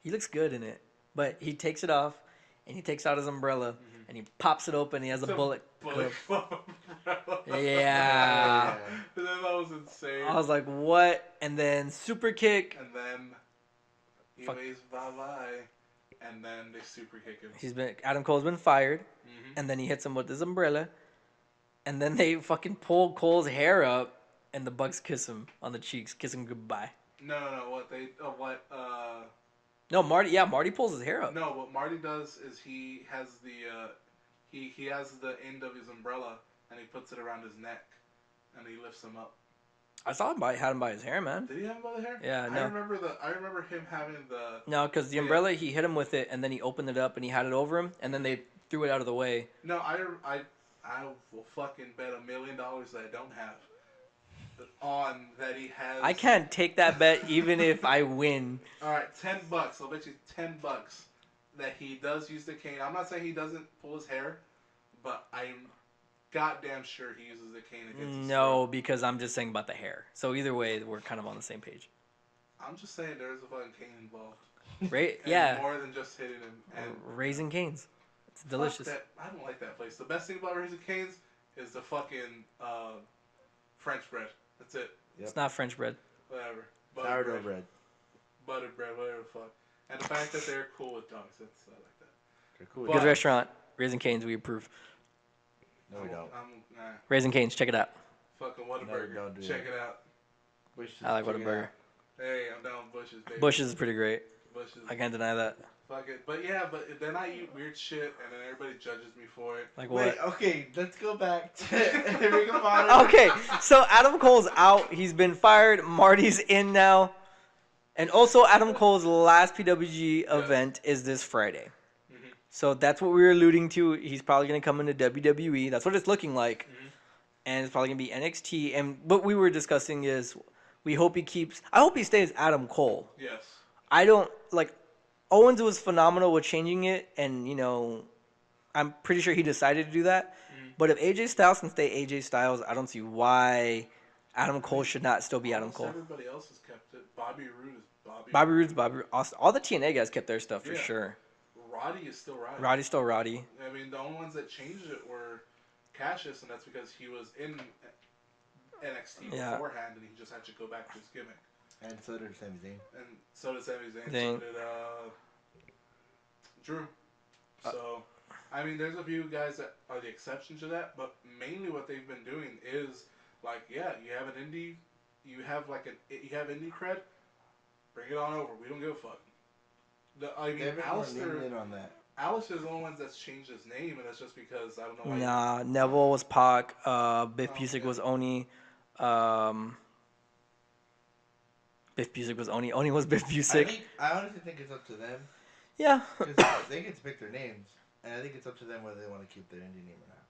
He looks good in it. But he takes it off and he takes out his umbrella and he pops it open. And he has a bullet. Bullet clip. umbrella. Yeah. That was insane. I was like, what? And then super kick. And then he Fuck. waves bye bye, and then they super kick him. Adam Cole's been fired, Mm-hmm. and then he hits him with his umbrella, and then they fucking pull Cole's hair up, and the Bucks kiss him on the cheeks, kiss him goodbye. No. No, Marty pulls his hair up. No, what Marty does is he has he has the end of his umbrella and he puts it around his neck, and he lifts him up. I saw him had him by his hair, man. Did he have him by the hair? Yeah, no. I remember him having the. No, because the umbrella, he hit him with it, and then he opened it up, and he had it over him, and then they threw it out of the way. No, I will fucking bet $1 million that I don't have on that he has. I can't take that bet even if I win. All right, $10. I'll bet you $10 that he does use the cane. I'm not saying he doesn't pull his hair, but I'm goddamn sure he uses the cane against his No, throat. because I'm just saying about the hair. So either way, we're kind of on the same page. I'm just saying there's a fucking cane involved. Right? And Yeah. more than just hitting him. And Raising Cane's. It's fuck delicious. that. I don't like that place. The best thing about Raising Cane's is the fucking French bread. That's it. Yep. It's not French bread. Whatever. Sourdough bread. Buttered bread, whatever the fuck. And the fact that they're cool with dogs, I like that. They're cool. But- Good restaurant. Raising Cane's, we approve. No, we don't. Nah. Raising Cane's, check it out. Fucking No, Whataburger. don't do Check that. it out. Bushes, I like check it Whataburger. out. Hey, I'm down with Bush's, baby. Bush's is pretty great. Bush's. I can't deny that. Fuck it. But yeah, but then I eat weird shit, and then everybody judges me for it. Like Wait, what? okay, let's go back to Ring of Honor. Okay, so Adam Cole's out. He's been fired. Marty's in now. And also, Adam Cole's last PWG event is this Friday. Mm-hmm. So that's what we were alluding to. He's probably going to come into WWE. That's what it's looking like. Mm-hmm. And it's probably going to be NXT. And what we were discussing is I hope he stays Adam Cole. Yes. I don't, Owens was phenomenal with changing it. And, I'm pretty sure he decided to do that. Mm-hmm. But if AJ Styles can stay AJ Styles, I don't see why Adam Cole should not still be Adam Almost Cole. Everybody else has kept it. Bobby Roode is Bobby. Bobby Roode's Bobby Roode. All the TNA guys kept their stuff for Yeah. sure. Roddy is still Roddy. Roddy's still Roddy. I mean, the only ones that changed it were Cassius, and that's because he was in NXT Yeah. beforehand, and he just had to go back to his gimmick. And so did Sami Zayn. And so did Sami Zayn. Zayn. So did Drew. So, I mean, there's a few guys that are the exception to that, but mainly what they've been doing is you have an indie, you have indie cred, bring it on over. We don't give a fuck. They've been more Alistair. lenient on that. Alistair's the only one that's changed his name, and that's just because I don't know why. Nah, Neville was Pac. Biff Oh, Busick yeah. was Oni. Biff Busick was Oni. Oni was Biff Busick. I honestly think it's up to them. Yeah. Because they get to pick their names. And I think it's up to them whether they want to keep their indie name or not.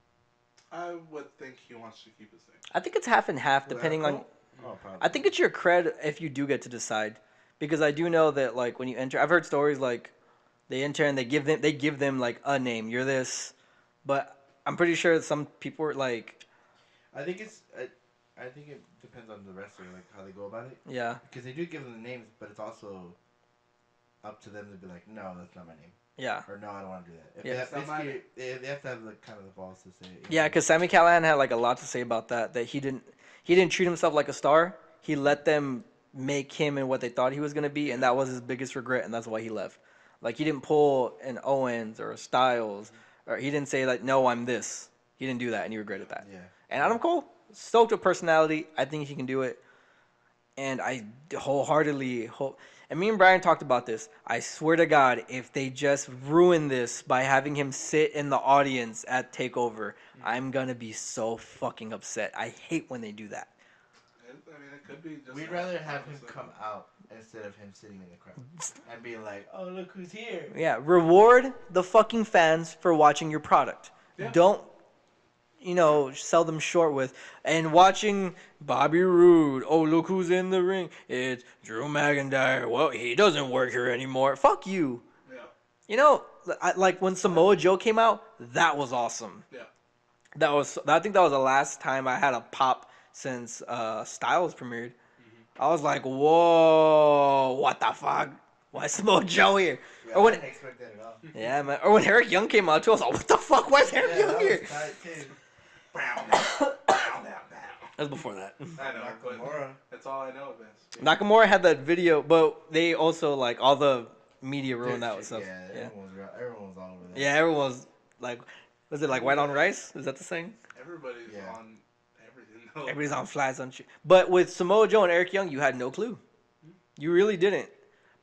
I would think he wants to keep his name. I think it's half and half Who, depending Adam on. Cole? Oh, probably. I think it's your cred if you do get to decide, because I do know that when you enter, I've heard stories they enter and they give them a name. You're this, but I'm pretty sure some people were like, I think it depends on the wrestler, how they go about it. yeah, Because they do give them the names, but it's also up to them to be like, no, that's not my name. yeah. Or no, I don't want to do that. If Yeah. they, It's not mine. they have to have kind of the balls to say it. Yeah, because Sami Callihan had a lot to say about that. That he didn't treat himself like a star. He let them make him and what they thought he was gonna be, and that was his biggest regret, and that's why he left. He didn't pull an Owens or a Styles, or he didn't say no, I'm this. He didn't do that, and he regretted that. Yeah. And Adam Cole, Stoked with personality. I think he can do it. And I wholeheartedly hope. And me and Brian talked about this. I swear to God, if they just ruin this by having him sit in the audience at Takeover, I'm gonna be so fucking upset. I hate when they do that. I mean, it could be just. We'd rather have him come out instead of him sitting in the crowd and being like, "Oh, look who's here." Yeah, reward the fucking fans for watching your product. Yeah. Don't sell them short with and watching Bobby Roode. Oh, look who's in the ring. It's Drew McIntyre. Well, he doesn't work here anymore. Fuck you. Yeah. Like when Samoa Joe came out, that was awesome. Yeah. I think that was the last time I had a pop since Styles premiered. I was like, whoa, what the fuck? Why is Samoa Joe here? Yeah, Or when I didn't expect that at all. yeah, man. Or when Eric Young came out too, I was like, what the fuck? Why is Eric Young that here? was tight too. That was before that. I know, but Nakamura. that's all I know of this. Nakamura had that video, but they also like all the media ruined that with Yeah, stuff. Yeah, everyone was all over that. yeah. Everyone's like, was it like white on rice? Is that the saying? Everybody's Yeah. on everything. Though. Everybody's on flats on shit. But with Samoa Joe and Eric Young, you had no clue. You really didn't.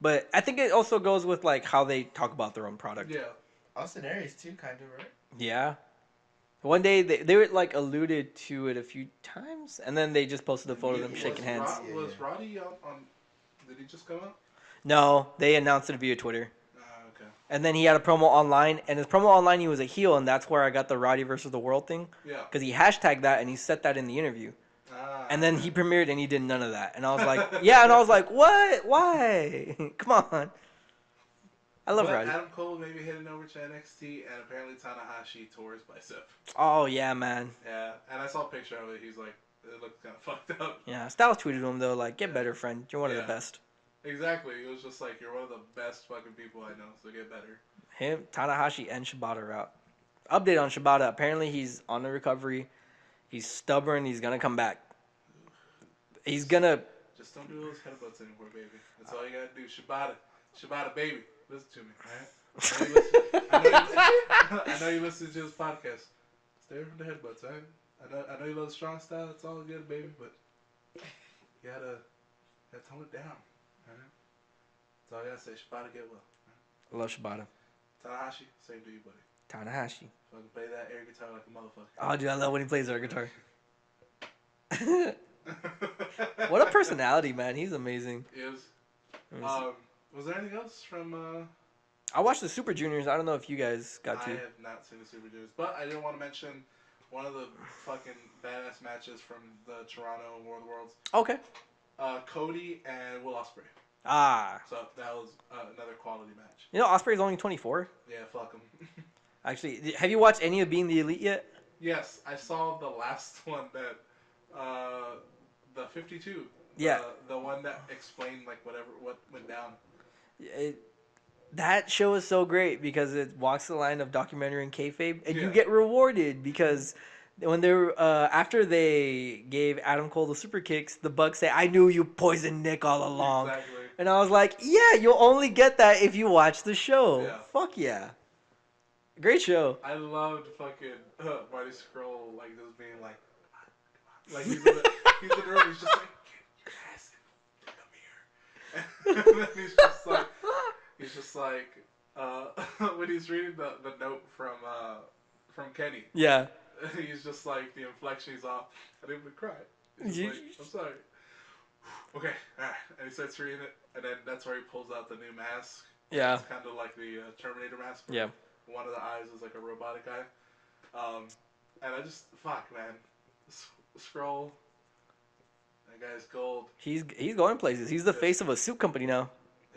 But I think it also goes with like how they talk about their own product. Yeah. Austin Aries too, kind of, right? Yeah. One day they were like alluded to it a few times, and then they just posted a photo of them shaking hands. Was Roddy on? Did he just come out? No, they announced it via Twitter. Okay. And then he had a promo online, and his promo online he was a heel, and that's where I got the Roddy versus the World thing. Yeah. Because he hashtagged that and he set that in the interview. And then he premiered and he did none of that. And I was like, yeah, and I was like, what? Why? Come on. I love Roddy. Adam Cole maybe heading over to NXT, and apparently Tanahashi tore his bicep. Oh, yeah, man. Yeah, and I saw a picture of it. He's like, it looked kind of fucked up. Yeah, Styles tweeted him, though, like, get better, friend. You're one of the Yeah. best. Exactly. It was just like, you're one of the best fucking people I know, so get better. Him, Tanahashi, and Shibata are out. Update on Shibata. Apparently, he's on the recovery. He's stubborn. He's going to come back. He's going to... Just don't do those headbutts anymore, baby. That's all you gotta do. Shibata, baby. Listen to me, alright? I know you listen to this podcast. Stay away from the headbutts, alright? I know you love the strong style. It's all good, baby, but you gotta tone it down, alright? That's all I gotta say. Shibata, get well. I love Shibata. Tanahashi, same to you, buddy. Tanahashi. Fucking play that air guitar like a motherfucker. Oh, dude, I love when he plays air guitar. What a personality, man. He's amazing. Is. Was there anything else from... I watched the Super Juniors. I don't know if you guys got to. I have not seen the Super Juniors, but I did want to mention one of the fucking badass matches from the Toronto World Worlds. Okay. Cody and Will Ospreay. Ah. So that was another quality match. You know, Ospreay's only 24. Yeah, fuck him. Actually, have you watched any of Being the Elite yet? Yes, I saw the last one that, the 52. Yeah. The one that explained like what went down. That show is so great because it walks the line of documentary and kayfabe, and you Yeah. get rewarded because when they're after they gave Adam Cole the super kicks, the Bucks say, "I knew you poisoned Nick all along," Exactly. and I was like, "Yeah, you'll only get that if you watch the show." Yeah. Fuck yeah, great show. I loved fucking Marty Scurll like just being like he's in the room, he's just like, get your ass in, come here. And then he's just like when he's reading the note from Kenny. Yeah. He's just like, the inflection is off. I didn't even cry. He's just like, I'm sorry. Okay, alright. And he starts reading it, and then that's where he pulls out the new mask. Yeah. It's kind of like the Terminator mask. Yeah. One of the eyes is like a robotic eye. And I just, fuck, man. Scroll. That guy's gold. He's going places. He's the face of a suit company now.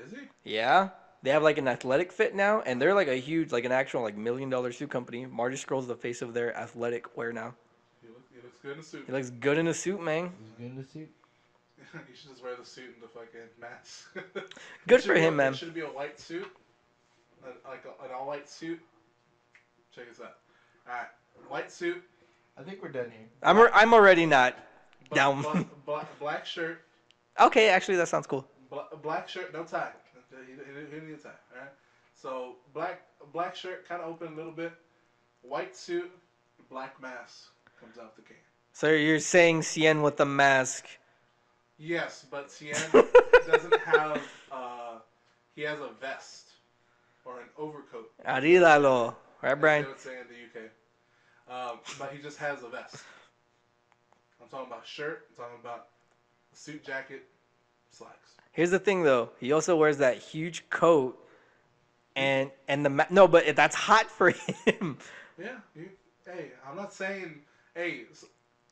Is he? Yeah. They have like an athletic fit now, and they're like a huge, like an actual like $1 million suit company. Marty Scurll's the face of their athletic wear now. He looks good in a suit. He looks good in a suit, man. He's good in the suit. You should just wear the suit and the fucking mask. Good for him, man. It should be a white suit. An all-white suit. Check this out. Alright. White suit. I think we're done here. I'm already not down. Black shirt. Okay, actually, that sounds cool. Black shirt, no tie. He didn't need a tie. Alright. So black shirt, kind of open a little bit. White suit, black mask comes out the can. So you're saying Cien with the mask? Yes, but Cien doesn't have. He has a vest or an overcoat. Arídalo. Right, As Brian? they would say in the UK. But he just has a vest. I'm talking about shirt. I'm talking about suit jacket, slacks. Here's the thing, though. He also wears that huge coat, and no, but that's hot for him. Yeah. Hey, I'm not saying. Hey,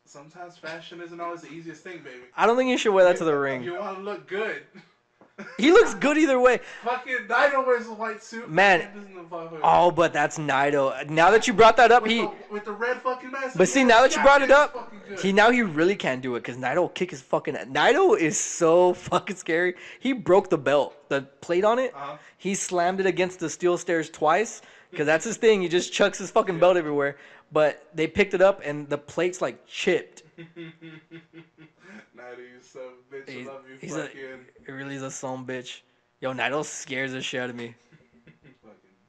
sometimes fashion isn't always the easiest thing, baby. I don't think you should wear that to the ring. You want to look good. He looks good either way. Fucking Naito wears a white suit. Man. Oh, but that's Naito. Now that you brought that up, with the red fucking mask. But see, now that you brought it up, he really can't do it because Naito will kick his fucking. Naito is so fucking scary. He broke the belt, the plate on it. Uh-huh. He slammed it against the steel stairs twice because that's his thing. He just chucks his fucking belt everywhere. But they picked it up and the plate's like chipped. Naito, you son of a bitch. I love you. He really is a son bitch. Yo, Naito scares the shit out of me.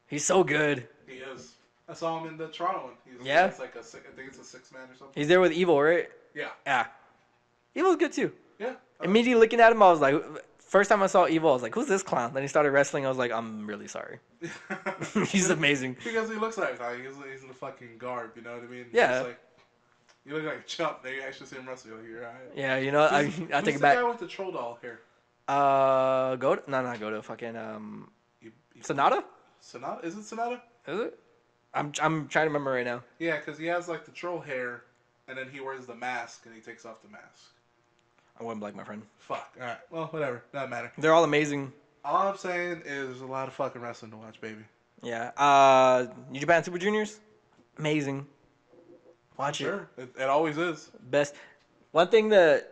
He's so good. He is. I saw him in the Toronto one. Yeah? It's like I think it's a 6-man or something. He's there with Evil, right? Yeah. Yeah. Evil's good too. Yeah. Immediately looking at him, I was like, first time I saw Evil, I was like, who's this clown? Then he started wrestling. I was like, I'm really sorry. He's amazing. Because he looks like he's in the fucking garb, you know what I mean? Yeah. Like, you look like a chump. They actually see him wrestle. You're right. Yeah, you know, I take it back. Who's the guy with the troll doll hair? Go to, no, not go to fucking Sonata? Sonata? Is it Sonata? Is it? I'm trying to remember right now. Yeah, because he has like the troll hair, and then he wears the mask, and he takes off the mask. I wouldn't like my friend. Fuck. All right. Well, whatever. Doesn't matter. They're all amazing. All I'm saying is there's a lot of fucking wrestling to watch, baby. Yeah. New Japan Super Juniors, amazing. Watch it. Sure. It always is. Best. One thing that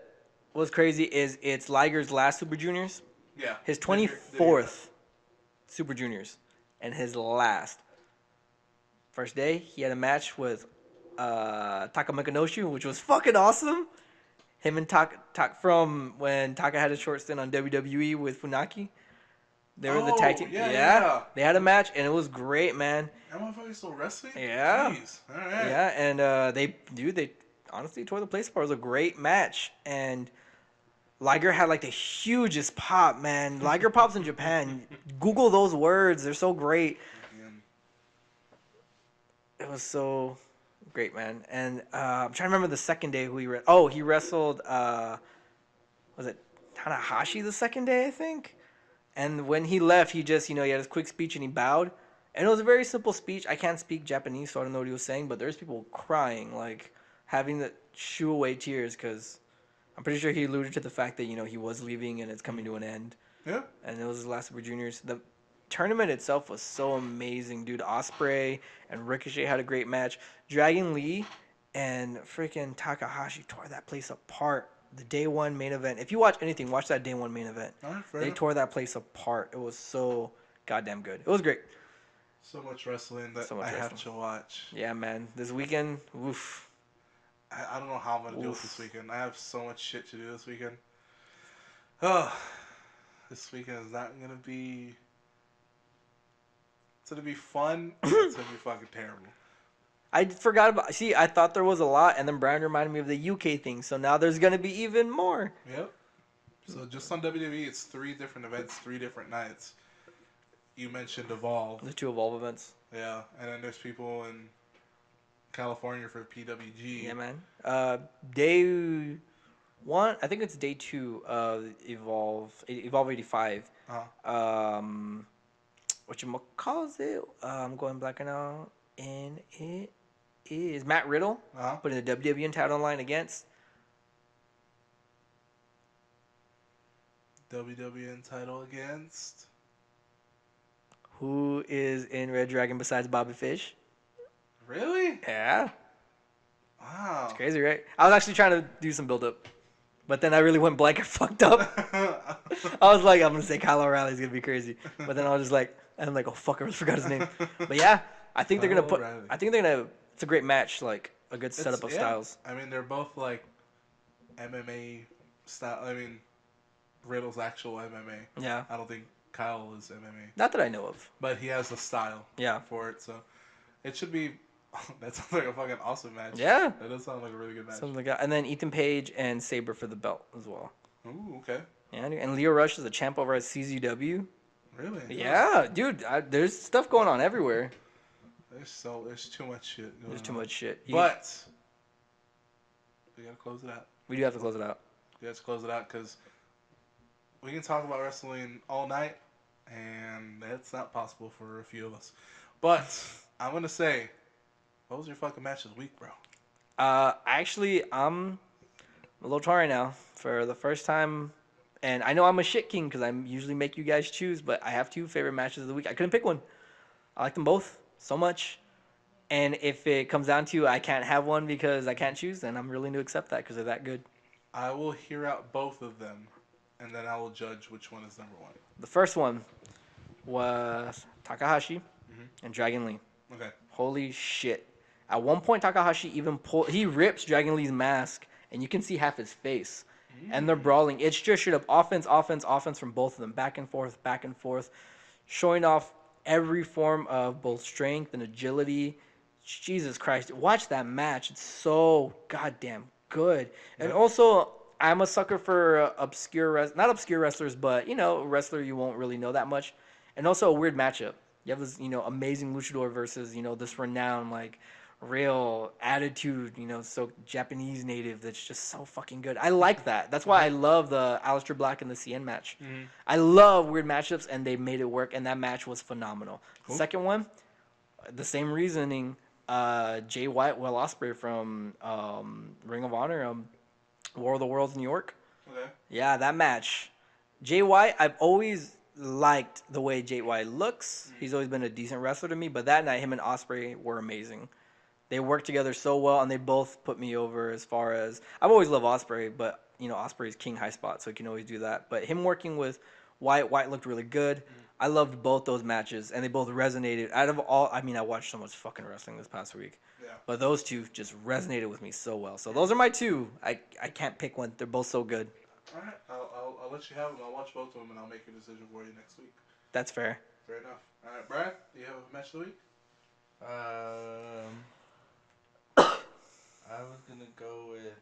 was crazy is it's Liger's last Super Juniors. Yeah. His 24th Super Juniors, and his last. First day, he had a match with Taka Mikanoshu, which was fucking awesome. Him and Taka from when Taka had a short stint on WWE with Funaki. They were the tag team. Yeah. They had a match, and it was great, man. That motherfucker's still wrestling? Yeah. Jeez. All right. Yeah, and they honestly tore the place apart. It was a great match, and Liger had like the hugest pop, man. Liger pops in Japan. Google those words; they're so great. It was so great, man. And I'm trying to remember the second day who he he wrestled. Was it Tanahashi the second day? I think. And when he left, he just he had his quick speech and he bowed. And it was a very simple speech. I can't speak Japanese, so I don't know what he was saying. But there's people crying, like having to shoo away tears, because I'm pretty sure he alluded to the fact that he was leaving and it's coming to an end. Yeah. And it was his last Super Juniors. The tournament itself was so amazing, dude. Ospreay and Ricochet had a great match. Dragon Lee and freaking Takahashi tore that place apart. The day one main event. If you watch anything, watch that day one main event. All right, they tore that place apart. It was so goddamn good. It was great. So much wrestling that I have to watch. Yeah, man. This weekend, oof. I don't know how I'm going to do it this weekend. I have so much shit to do this weekend. Oh, this weekend is not going to be... It's going to be fun. It's going to be fucking terrible. I forgot about... See, I thought there was a lot, and then Brian reminded me of the UK thing, so now there's going to be even more. Yep. So just on WWE, it's 3 different events, 3 different nights. You mentioned Evolve. The 2 Evolve events. Yeah, and then there's people in California for PWG. Yeah, man. Day 1, I think it's day 2 of Evolve 85. Whatchamacallit? I'm going black now. And it is Matt Riddle putting the WWN title on line against WWN title against who is in Red Dragon besides Bobby Fish? Really? Yeah. Wow. It's crazy, right? I was actually trying to do some build up, but then I really went blank and fucked up. I was like, I'm gonna say Kyle O'Reilly's gonna be crazy, but then I was just like, I'm like, oh fuck, I forgot his name. But yeah. I think they're gonna put. I think they're gonna. It's a great match, like a good setup of styles. I mean, they're both like MMA style. I mean, Riddle's actual MMA. Yeah. I don't think Kyle is MMA. Not that I know of. But he has a style. Yeah. For it, so it should be That sounds like a fucking awesome match. Yeah. That does sound like a really good match. Something like that. And then Ethan Page and Sabre for the belt as well. Ooh, okay. Yeah, dude. And Leo Rush is a champ over at CZW. Really? Yeah, dude. There's stuff going on everywhere. There's too much shit going on. There's too much shit. But we gotta close it out. We do have to close it out. We have to close it out because we can talk about wrestling all night, and that's not possible for a few of us. But I'm gonna say, what was your fucking match of the week, bro? Actually, I'm a little torn right now for the first time. And I know I'm a shit king because I usually make you guys choose, but I have two favorite matches of the week. I couldn't pick one. I like them both so much. And if it comes down to I can't have one because I can't choose, then I'm willing to accept that because they're that good. I will hear out both of them, and then I will judge which one is number one. The first one was Takahashi and Dragon Lee. Okay. Holy shit. At one point, Takahashi even he rips Dragon Lee's mask, and you can see half his face. And they're brawling. It's just straight up offense from both of them. Back and forth. Showing off every form of both strength and agility. Jesus Christ. Watch that match. It's so goddamn good. And also, I'm a sucker for not obscure wrestlers, but, a wrestler you won't really know that much. And also a weird matchup. You have this, amazing luchador versus, this renowned, real attitude, so Japanese native that's just so fucking good. I like that. That's why I love the Aleister Black and the CN match. I love weird matchups, and they made it work, and that match was phenomenal. Cool. The second one, the same reasoning, Jay White, Will Ospreay from Ring of Honor, War of the Worlds, New York. Okay. Yeah, that match. Jay White, I've always liked the way Jay White looks. He's always been a decent wrestler to me, but that night, him and Ospreay were amazing. They work together so well, and they both put me over as far as... I've always loved Ospreay, but, Ospreay's king high spot, so he can always do that. But him working with White looked really good. I loved both those matches, and they both resonated. Out of all... I watched so much fucking wrestling this past week. Yeah. But those two just resonated with me so well. So those are my two. I can't pick one. They're both so good. All right. I'll let you have them. I'll watch both of them, and I'll make a decision for you next week. That's fair. Fair enough. All right, Brian, do you have a match of the week? I was gonna go with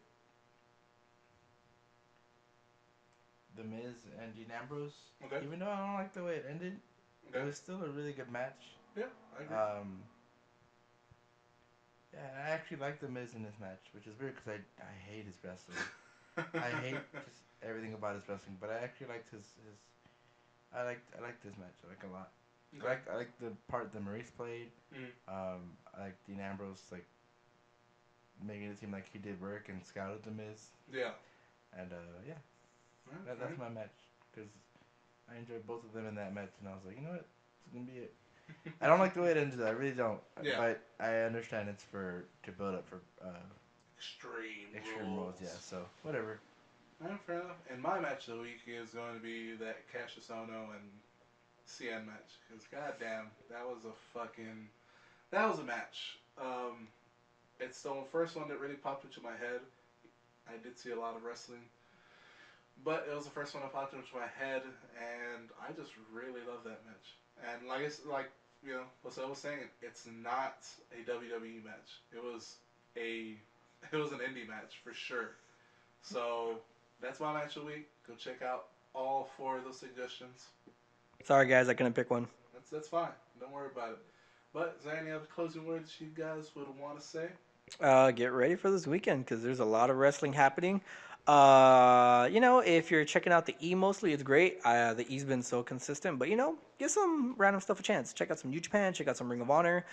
The Miz and Dean Ambrose. Okay. Even though I don't like the way it ended, it was still a really good match. Yeah, I agree. Yeah, I actually like The Miz in this match, which is weird because I hate his wrestling. I hate just everything about his wrestling, but I actually liked his I liked this match. I like it a lot. Okay. I like the part that Maurice played. I like Dean Ambrose making it seem like he did work and scouted The Miz. Yeah. And yeah, that's my match because I enjoyed both of them in that match, and I was like, you know what, it's gonna be it. I don't like the way it ended. I really don't. Yeah. But I understand it's to build up for extreme rules. Yeah. So whatever. Fair enough. And my match of the week is going to be that Cassius Ohno and CN match. Because goddamn, that was a match. It's the first one that really popped into my head. I did see a lot of wrestling, but it was the first one that popped into my head, and I just really love that match. And what I was saying, it's not a WWE match. It was an indie match for sure. So that's my match of the week. Go check out all 4 of those suggestions. Sorry guys, I couldn't pick one. That's fine. Don't worry about it. But is there any other closing words you guys would want to say? Get ready for this weekend because there's a lot of wrestling happening. If you're checking out the E mostly, it's great. The E's been so consistent, but give some random stuff a chance. Check out some New Japan, check out some Ring of Honor,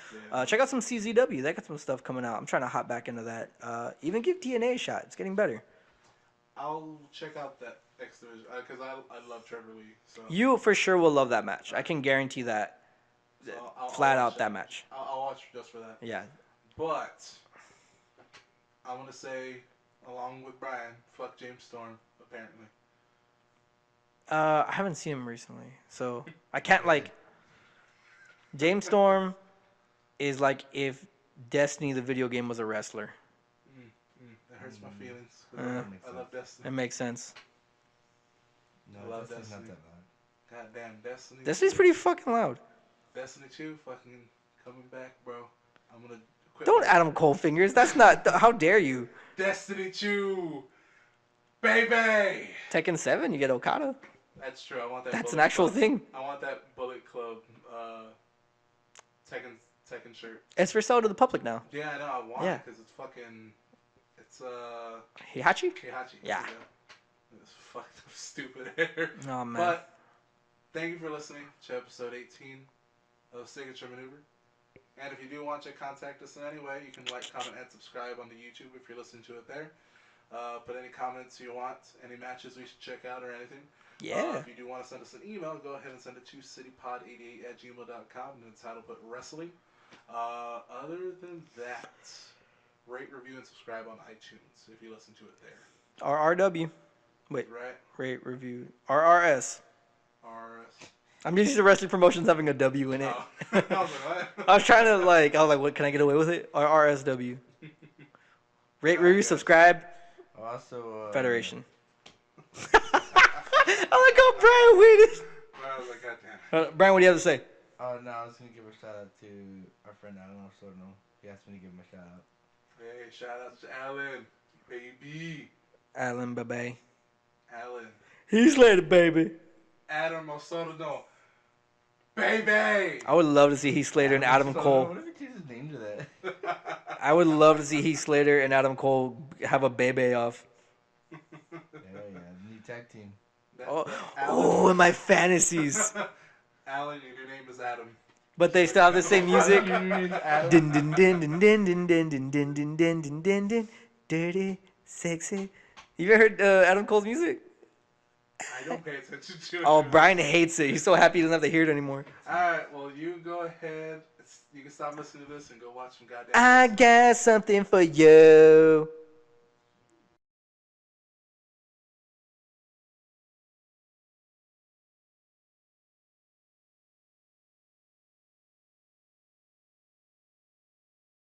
check out some CZW. They got some stuff coming out. I'm trying to hop back into that. Even give TNA a shot. It's getting better. I'll check out that X Division because I love Trevor Lee. So you for sure will love that match. I can guarantee that. So flat out that match. I'll watch just for that. Yeah. But I want to say, along with Brian, fuck James Storm, apparently. I haven't seen him recently, so I can't James Storm is like if Destiny the video game was a wrestler. That hurts my feelings. I love Destiny. It makes sense. No, I love Destiny's Destiny. not that loud. Goddamn, Destiny. Destiny's pretty fucking loud. Destiny 2 fucking coming back, bro. I'm gonna Quit Don't my- Adam Cole fingers. That's not. How dare you? Destiny 2. BayBay. Tekken 7, you get Okada. That's true. I want that. That's an Bullet actual Club. thing. I want that Bullet Club Tekken shirt. It's for sale to the public now. Yeah, I know. I want Yeah. it because it's fucking. It's Heihachi? Heihachi. Yeah. It's fucked up stupid hair. Oh, man. But thank you for listening to episode 18 of Signature Maneuver. And if you do want to contact us in any way, you can like, comment, and subscribe on the YouTube if you're listening to it there. Put any comments you want, any matches we should check out or anything. Yeah. If you do want to send us an email, go ahead and send it to citypod88@gmail.com and the title put wrestling. Other than that, rate, review, and subscribe on iTunes if you listen to it there. RRW. Wait. Right? Rate, review. RRS. RS. I'm used to wrestling promotions having a W in it. Oh. I was like, what? I was like, what, can I get away with it? RRSW. Rate, review, subscribe. Also, Federation. I like how Brian waited. I was like, God damn it. Brian, what do you have to say? Oh no, I was gonna give a shout out to our friend Alan Osorno. He asked me to give him a shout out. Hey, shout out to Alan. Baby. Alan, baby. Alan. He's later, baby. Adam Osorno. BayBay. I would love to see Heath Slater and Adam Osorno. Cole. What if he changed his name to that? I would love to see Heath Slater and Adam Cole have a BayBay off. Yeah, new tag team. Oh, in my fantasies. Alan, your name is Adam. But they still have the same music. Adam. Din din din din din din din din din din din din din din. Dirty, sexy. You ever heard Adam Cole's music? I don't pay attention to it. Oh, Brian hates it. He's so happy he doesn't have to hear it anymore. Alright, well, you go ahead. You can stop listening to this and go watch some goddamn. I got something for you.